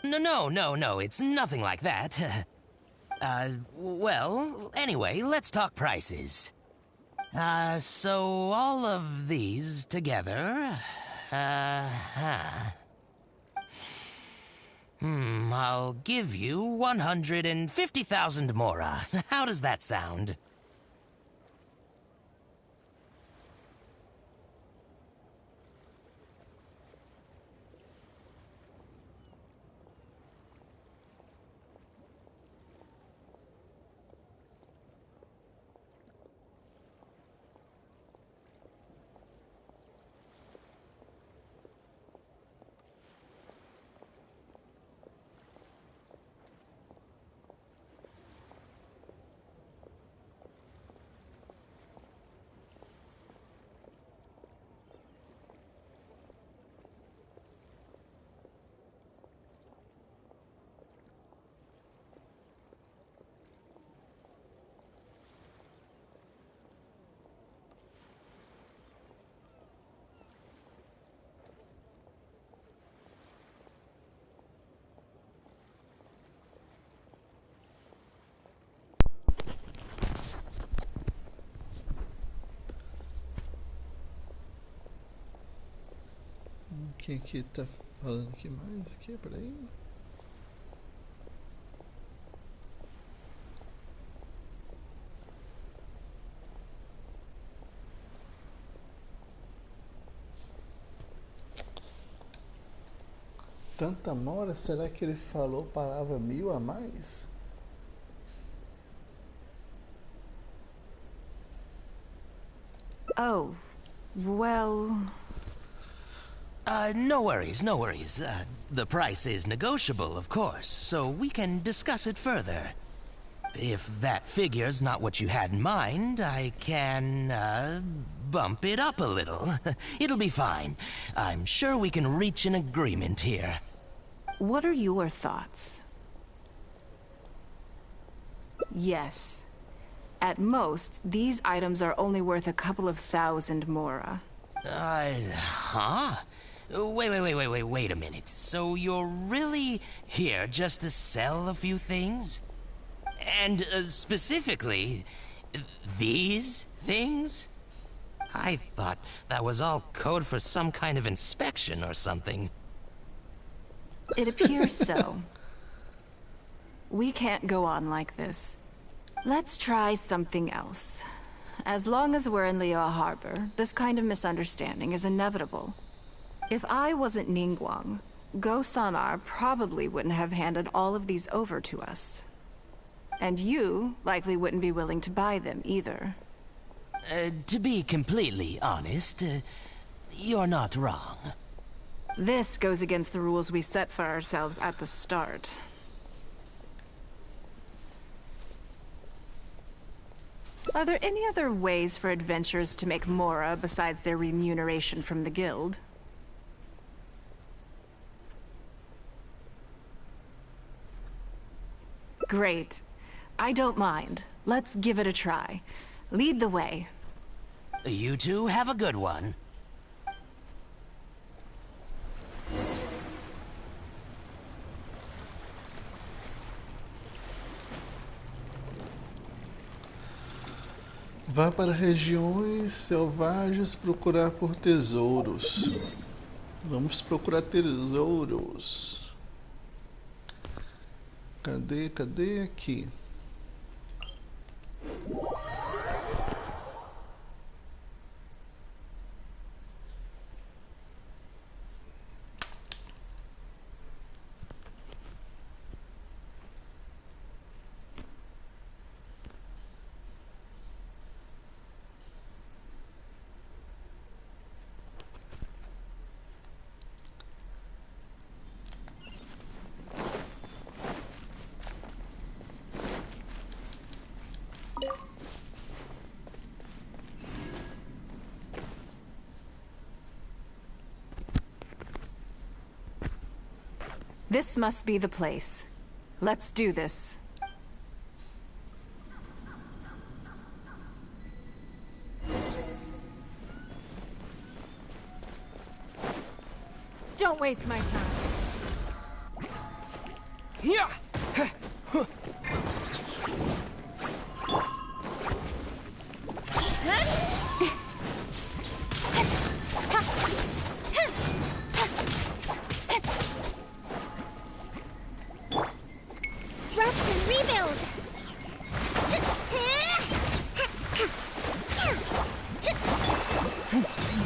No, it's nothing like that. Well, anyway, let's talk prices. So all of these together... I'll give you 150,000 mora. How does that sound? Quem que tá falando aqui mais? Aqui, peraí. Tanta mora, será que ele falou palavra 1000 a mais? Oh, well... No worries, no worries. The price is negotiable, of course, so we can discuss it further. If that figure's not what you had in mind, I can, bump it up a little. It'll be fine. I'm sure we can reach an agreement here. What are your thoughts? Yes. At most, these items are only worth a couple of thousand mora. Huh? Wait a minute. So you're really here just to sell a few things? And specifically, these things? I thought that was all code for some kind of inspection or something. It appears so. We can't go on like this. Let's try something else. As long as we're in Liyue Harbor, this kind of misunderstanding is inevitable. If I wasn't Ningguang, Go Sonar probably wouldn't have handed all of these over to us. And you likely wouldn't be willing to buy them either. To be completely honest, you're not wrong. This goes against the rules we set for ourselves at the start. Are there any other ways for adventurers to make mora besides their remuneration from the guild? Great. I don't mind. Let's give it a try. Lead the way. You two have a good one. Vá para regiões selvagens procurar por tesouros. Vamos procurar tesouros. Cadê aqui? This must be the place. Let's do this. Don't waste my time. Yeah.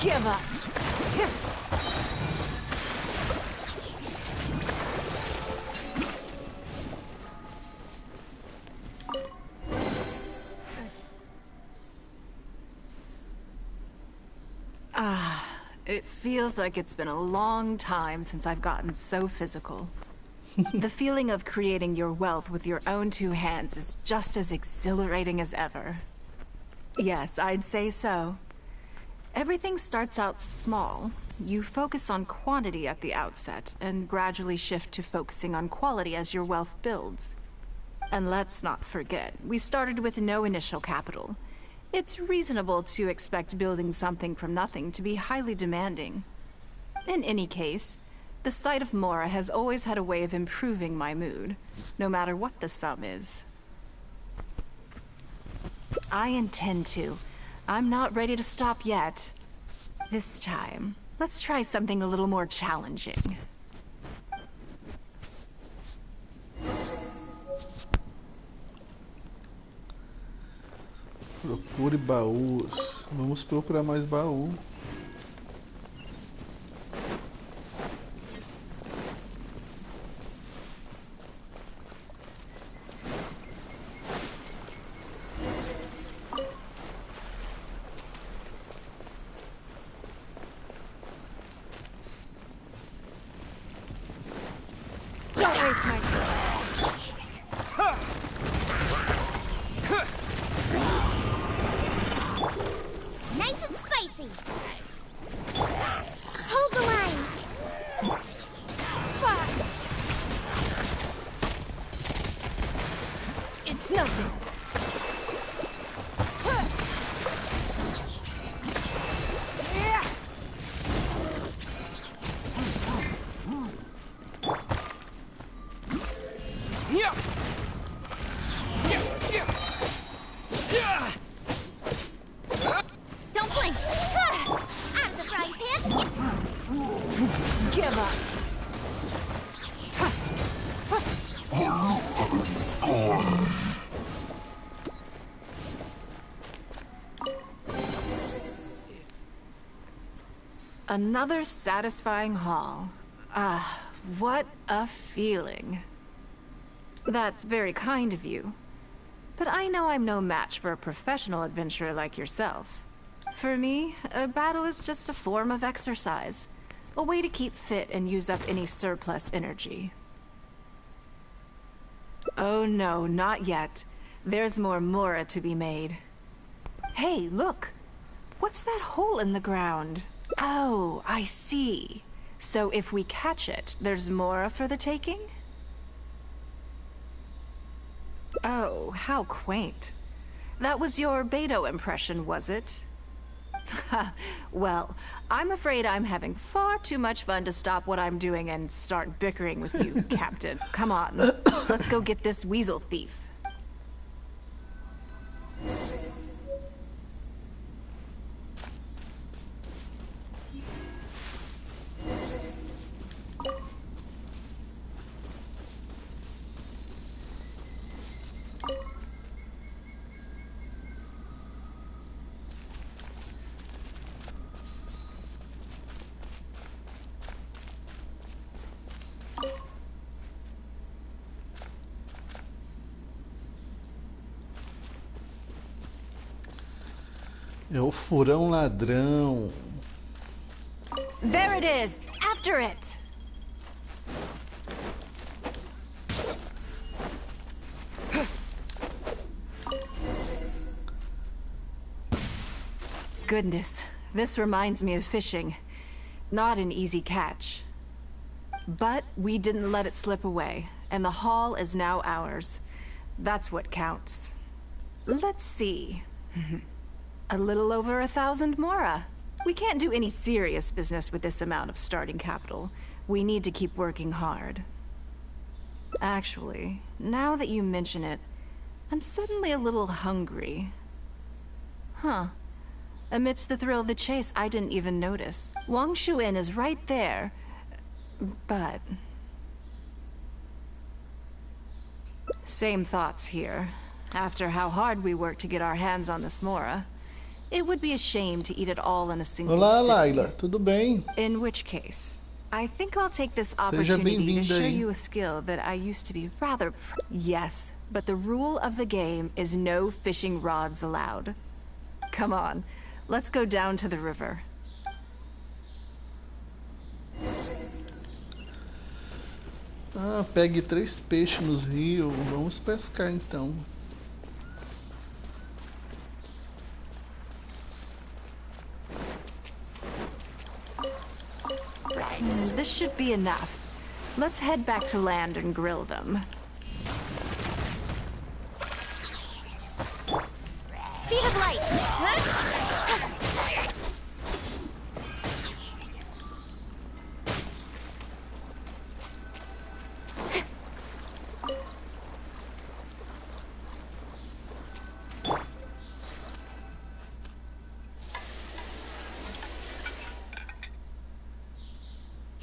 Give up. It feels like it's been a long time since I've gotten so physical. The feeling of creating your wealth with your own two hands is just as exhilarating as ever. Yes, I'd say so. Everything starts out small. You focus on quantity at the outset, and gradually shift to focusing on quality as your wealth builds. And let's not forget, we started with no initial capital. It's reasonable to expect building something from nothing to be highly demanding. In any case, the sight of mora has always had a way of improving my mood, no matter what the sum is. I intend to. I'm not ready to stop yet. This time, Let's try something a little more challenging. Procure baús. Vamos procurar mais baú. Don't waste my time. Nice and spicy. Hold the line. It's nothing. Don't blink. Out of the frying pan. Give up. Another satisfying haul. Ah, what a feeling. That's very kind of you. But I know I'm no match for a professional adventurer like yourself. For me, a battle is just a form of exercise. A way to keep fit and use up any surplus energy. Oh no, not yet. There's more Mora to be made. Hey, look! What's that hole in the ground? Oh, I see. So if we catch it, there's Mora for the taking? Oh, how quaint. That was your Beto impression, was it? Well, I'm afraid I'm having far too much fun to stop what I'm doing and start bickering with you, Captain. Come on, let's go get this weasel thief. É o furão ladrão. There it is! After it! Goodness, this reminds me of fishing. Not an easy catch. But we didn't let it slip away, and the haul is now ours. That's what counts. Let's see. A little over 1,000 Mora. We can't do any serious business with this amount of starting capital. We need to keep working hard. Actually, now that you mention it, I'm suddenly a little hungry. Huh. Amidst the thrill of the chase, I didn't even notice. Wangshu Inn is right there, but... Same thoughts here. After how hard we worked to get our hands on this Mora, it would be a shame to eat it all in a single Olá, sitting. Laila, tudo bem? In which case, I think I'll take this opportunity to show aí. you a skill that I used to be rather Yes, but the rule of the game is no fishing rods allowed. Come on, let's go down to the river. Ah, pegue 3 peixes nos rios. Vamos pescar então. This should be enough. Let's head back to land and grill them. Speed of light.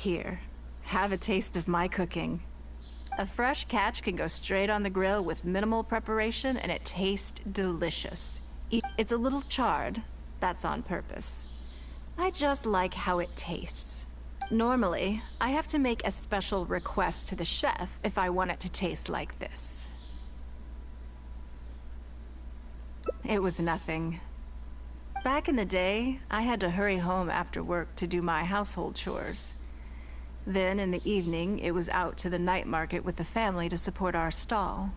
Here, have a taste of my cooking. A fresh catch can go straight on the grill with minimal preparation and it tastes delicious. It's a little charred, that's on purpose. I just like how it tastes. Normally, I have to make a special request to the chef if I want it to taste like this. It was nothing. Back in the day, I had to hurry home after work to do my household chores. Then, in the evening, it was out to the night market with the family to support our stall.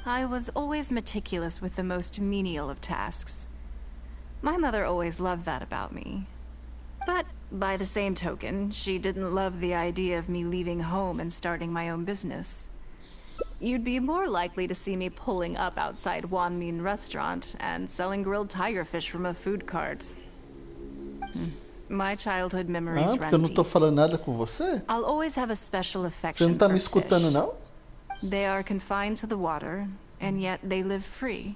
I was always meticulous with the most menial of tasks. My mother always loved that about me. But, by the same token, she didn't love the idea of me leaving home and starting my own business. You'd be more likely to see me pulling up outside Wanmin restaurant and selling grilled tiger fish from a food cart. My childhood memories porque eu não tô falando nada com você? I'll always have a special Você affection não tá for me escutando, fish. não? They are confined to the water, and yet they live free,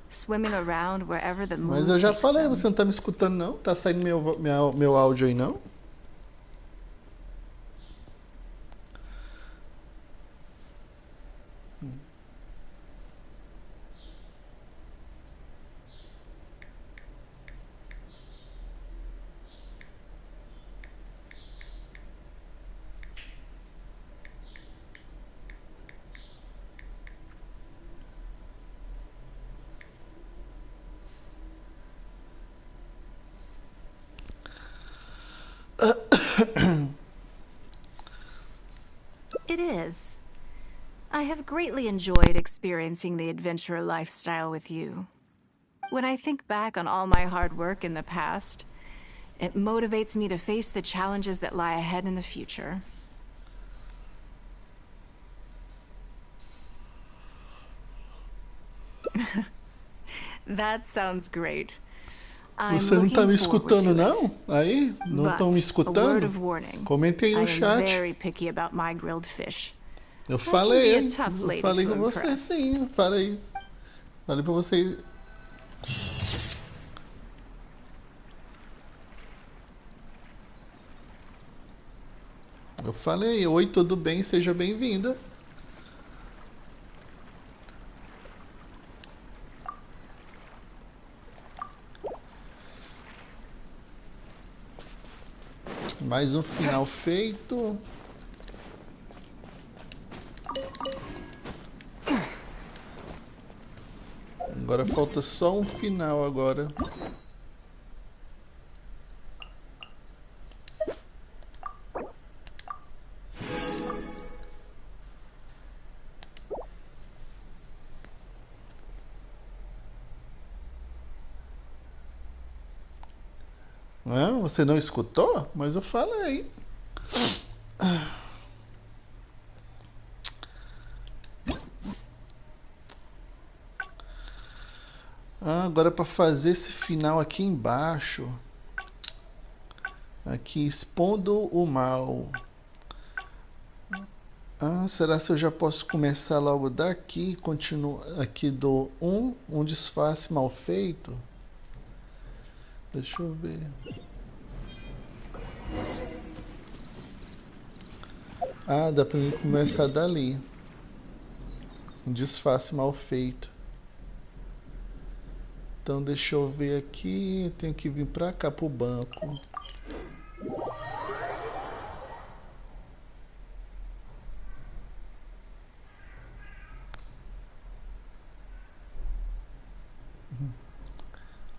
swimming around wherever the moon Mas eu já takes falei, them. você não tá me escutando, não? Tá saindo meu áudio aí, não? It is. I have greatly enjoyed experiencing the adventurer lifestyle with you. When I think back on all my hard work in the past, it motivates me to face the challenges that lie ahead in the future. That sounds great. I'm Você não tá looking me forward to escutando, it. não? Aí? Não estão me But, a word escutando? of warning. Comente aí I no am chat. very picky about my grilled fish. Eu I can falei, be a tough eu lady falei to com você, impress. sim. Falei pra você. Eu falei, oi, tudo bem? Seja bem-vinda. Mais um final feito. Agora falta só um final agora. Não, você não escutou? Mas eu falei. Agora para fazer esse final aqui embaixo. Aqui, expondo o mal. Será que eu já posso começar logo daqui? Continua aqui do um disfarce mal feito. Deixa eu ver. Dá pra mim começar dali. Um disfarce mal feito. Então deixa eu ver aqui. Tenho que vir pra cá pro banco.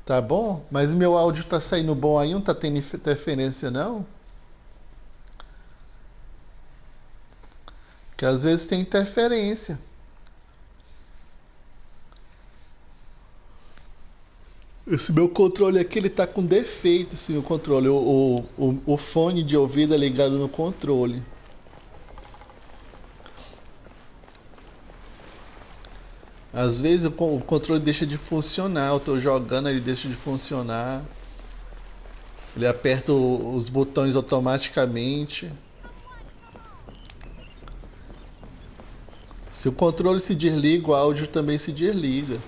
Tá bom? Mas meu áudio tá saindo bom aí, não tá tendo interferência não? Porque às vezes tem interferência. Esse meu controle aqui, ele tá com defeito, esse meu controle. O fone de ouvido é ligado no controle. Às vezes o controle deixa de funcionar, eu tô jogando, ele deixa de funcionar. Ele aperta os botões automaticamente. Se o controle se desliga, o áudio também se desliga.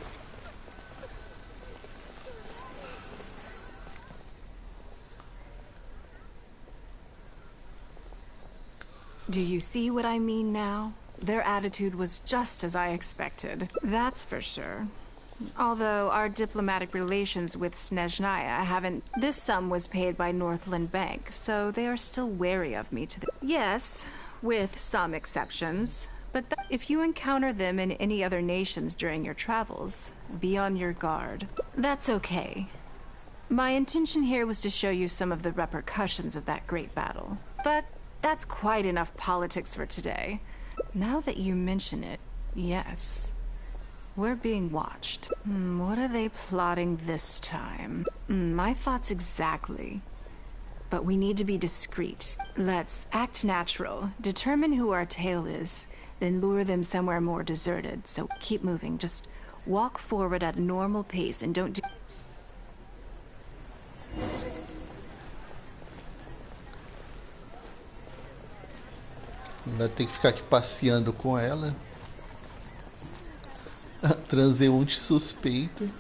Do you see what I mean now? Their attitude was just as I expected. That's for sure. Although our diplomatic relations with Snezhnaya haven't... This sum was paid by Northland Bank, so they are still wary of me to the... Yes, with some exceptions. But if you encounter them in any other nations during your travels, be on your guard. That's okay. My intention here was to show you some of the repercussions of that great battle. But that's quite enough politics for today. Now that you mention it, yes. We're being watched. What are they plotting this time? My thoughts exactly. But we need to be discreet. Let's act natural, determine who our tail is, then lure them somewhere more deserted. So keep moving, just walk forward at a normal pace and don't do... Vai ter que ficar aqui passeando com ela. Transeunte suspeito.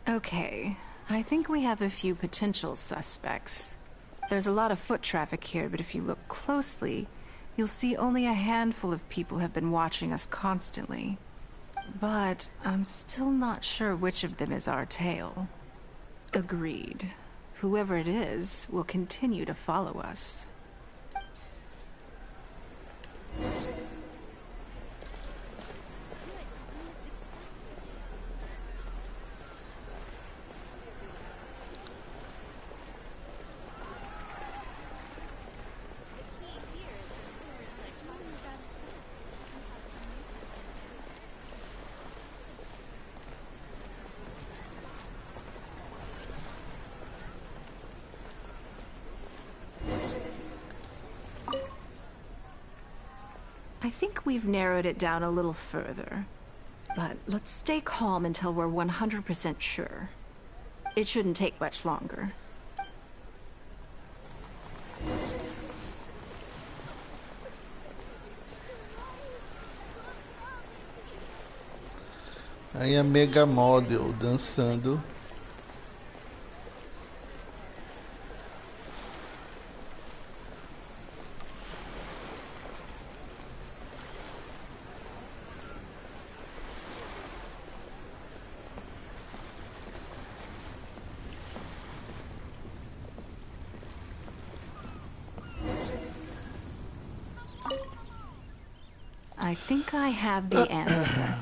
Okay, I think we have a few potential suspects. There's a lot of foot traffic here, but if you look closely, you'll see only a handful of people have been watching us constantly. But I'm still not sure which of them is our tail. Agreed. Whoever it is will continue to follow us. I think we've narrowed it down a little further. But let's stay calm until we're 100% sure. It shouldn't take much longer. Aí a Mega Model dançando. I think I have the answer.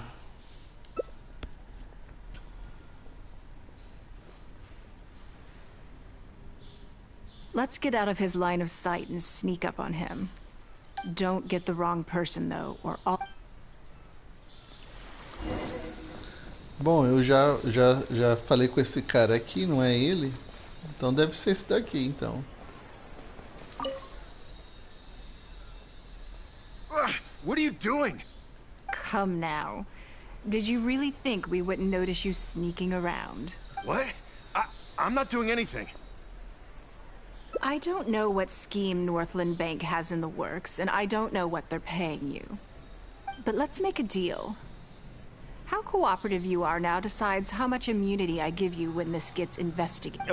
Let's get out of his line of sight and sneak up on him. Don't get the wrong person, though, or all... Bom, eu já falei com esse cara aqui, não é ele? Então deve ser esse daqui, então. What are you doing? Come now. Did you really think we wouldn't notice you sneaking around? What? I'm not doing anything. I don't know what scheme Northland Bank has in the works, and I don't know what they're paying you. But let's make a deal. How cooperative you are now decides how much immunity I give you when this gets investigated.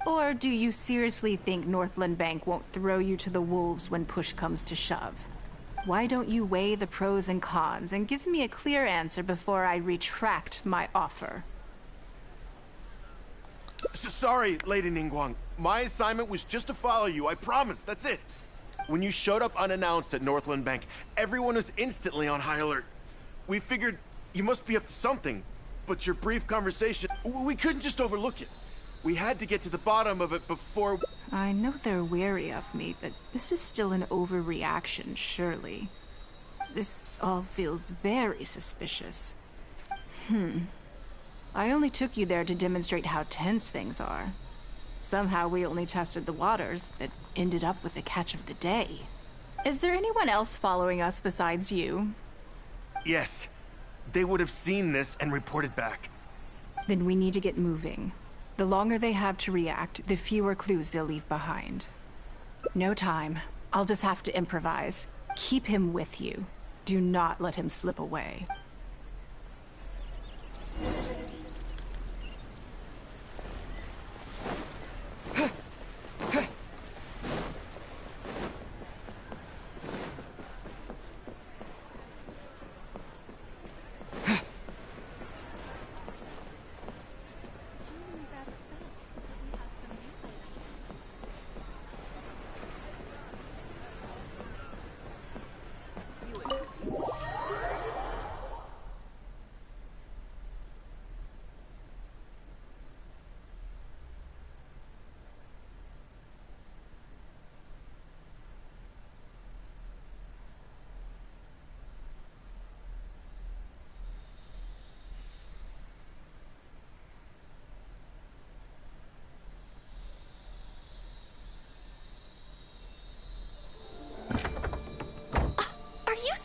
Or do you seriously think Northland Bank won't throw you to the wolves when push comes to shove? Why don't you weigh the pros and cons and give me a clear answer before I retract my offer? Sorry, Lady Ningguang. My assignment was just to follow you, I promise, that's it. When you showed up unannounced at Northland Bank, everyone was instantly on high alert. We figured you must be up to something, but your brief conversation, we couldn't just overlook it. We had to get to the bottom of it before... I know they're wary of me, but this is still an overreaction, surely. This all feels very suspicious. I only took you there to demonstrate how tense things are. Somehow we only tested the waters, but ended up with the catch of the day. Is there anyone else following us besides you? Yes. They would have seen this and reported back. Then we need to get moving. The longer they have to react, the fewer clues they'll leave behind. No time. I'll just have to improvise. Keep him with you. Do not let him slip away.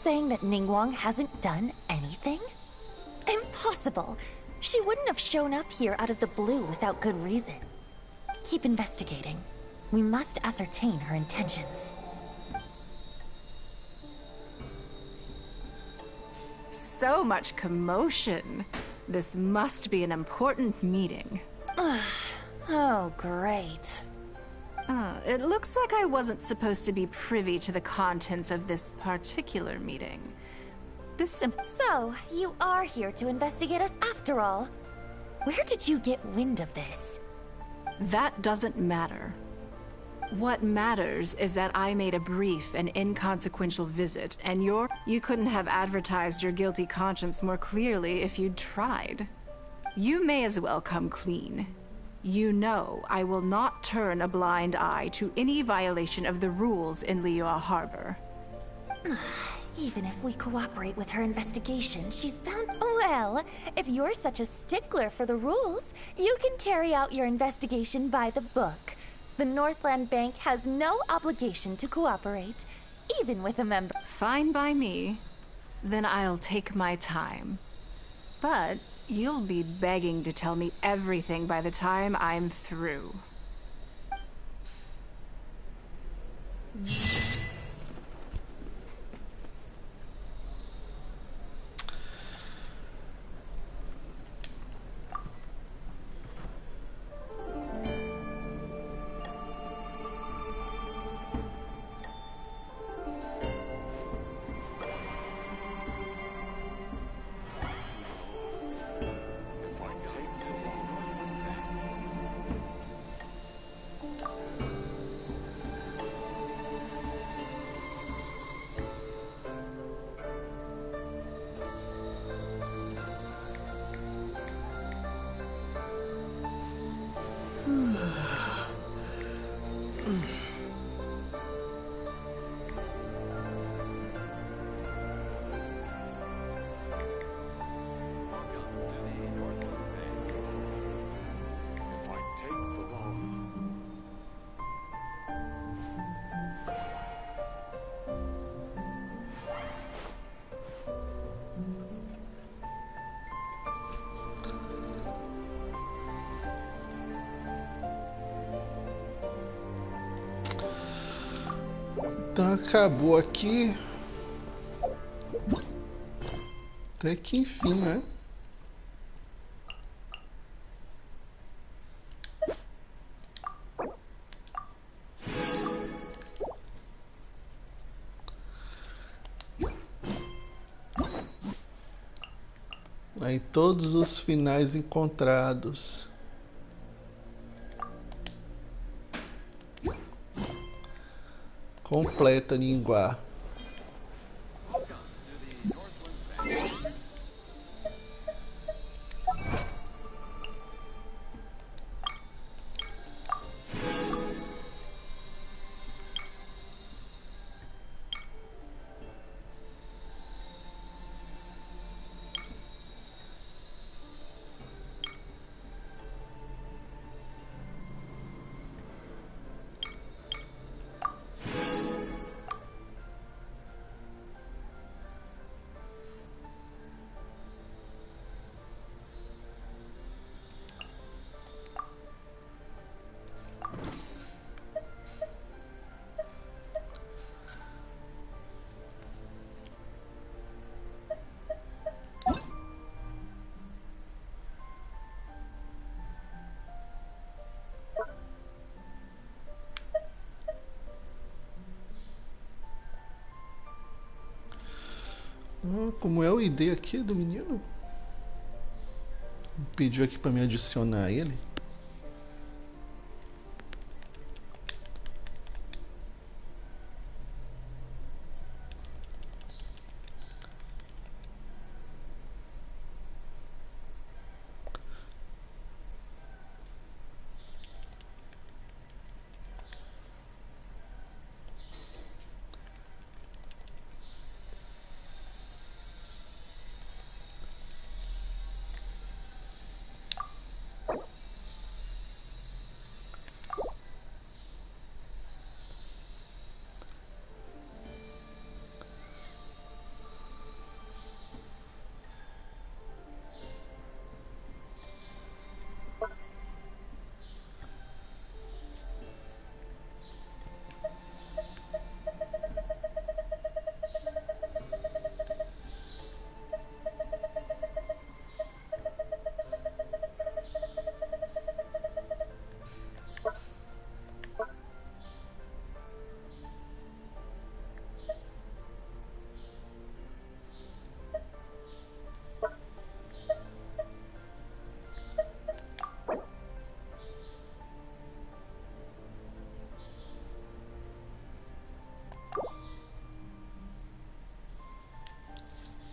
Saying that Ningguang hasn't done anything? Impossible! She wouldn't have shown up here out of the blue without good reason. Keep investigating. We must ascertain her intentions. So much commotion. This must be an important meeting. Oh, great. It looks like I wasn't supposed to be privy to the contents of this particular meeting. So, you are here to investigate us after all. Where did you get wind of this? That doesn't matter. What matters is that I made a brief and inconsequential visit, and you couldn't have advertised your guilty conscience more clearly if you'd tried. You may as well come clean. You know I will not turn a blind eye to any violation of the rules in Liyue Harbor. Even if we cooperate with her investigation, she's bound— Well, if you're such a stickler for the rules, you can carry out your investigation by the book. The Northland Bank has no obligation to cooperate, even with a member— Fine by me. Then I'll take my time. But you'll be begging to tell me everything by the time I'm through. Então acabou aqui. Até que enfim, né? Aí todos os finais encontrados. Completa Ningguang. Como é o ID aqui do menino? Pediu aqui para me adicionar ele.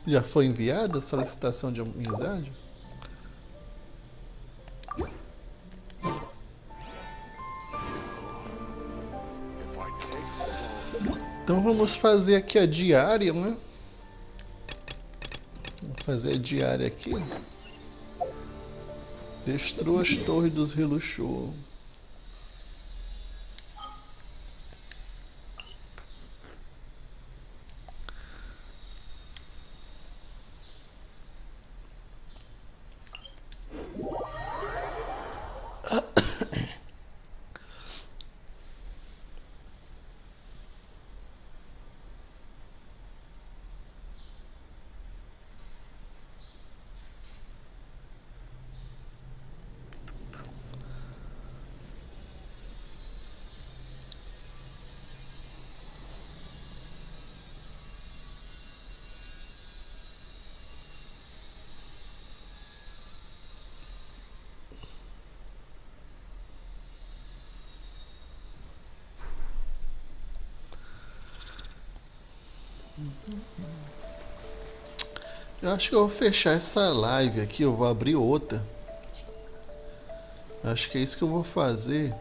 Já foi enviada a solicitação de amizade? Então vamos fazer aqui a diária, né? Vamos fazer a diária aqui. Destrua as torres dos Reluxou. Eu acho que eu vou fechar essa live aqui, eu vou abrir outra. Acho que é isso que eu vou fazer.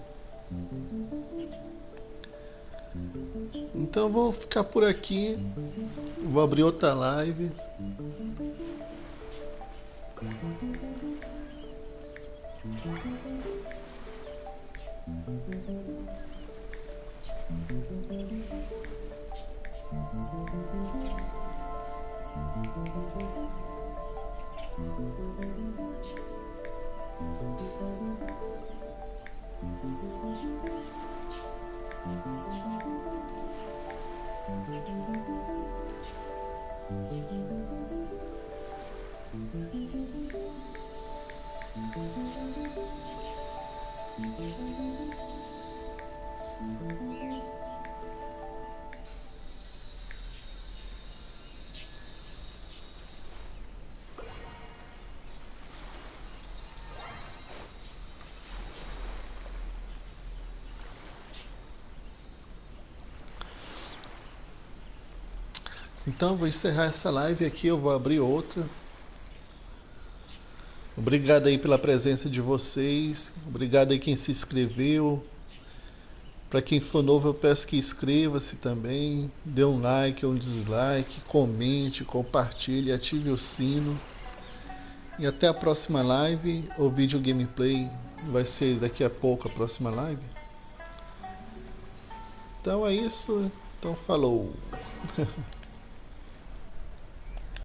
Então eu vou ficar por aqui. Vou abrir outra live. Então vou encerrar essa live aqui, eu vou abrir outra. Obrigado aí pela presença de vocês. Obrigado aí quem se inscreveu. Para quem for novo, eu peço que inscreva-se também. Dê um like ou um dislike. Comente, compartilhe, ative o sino. E até a próxima live. O vídeo gameplay vai ser daqui a pouco a próxima live. Então é isso. Então falou.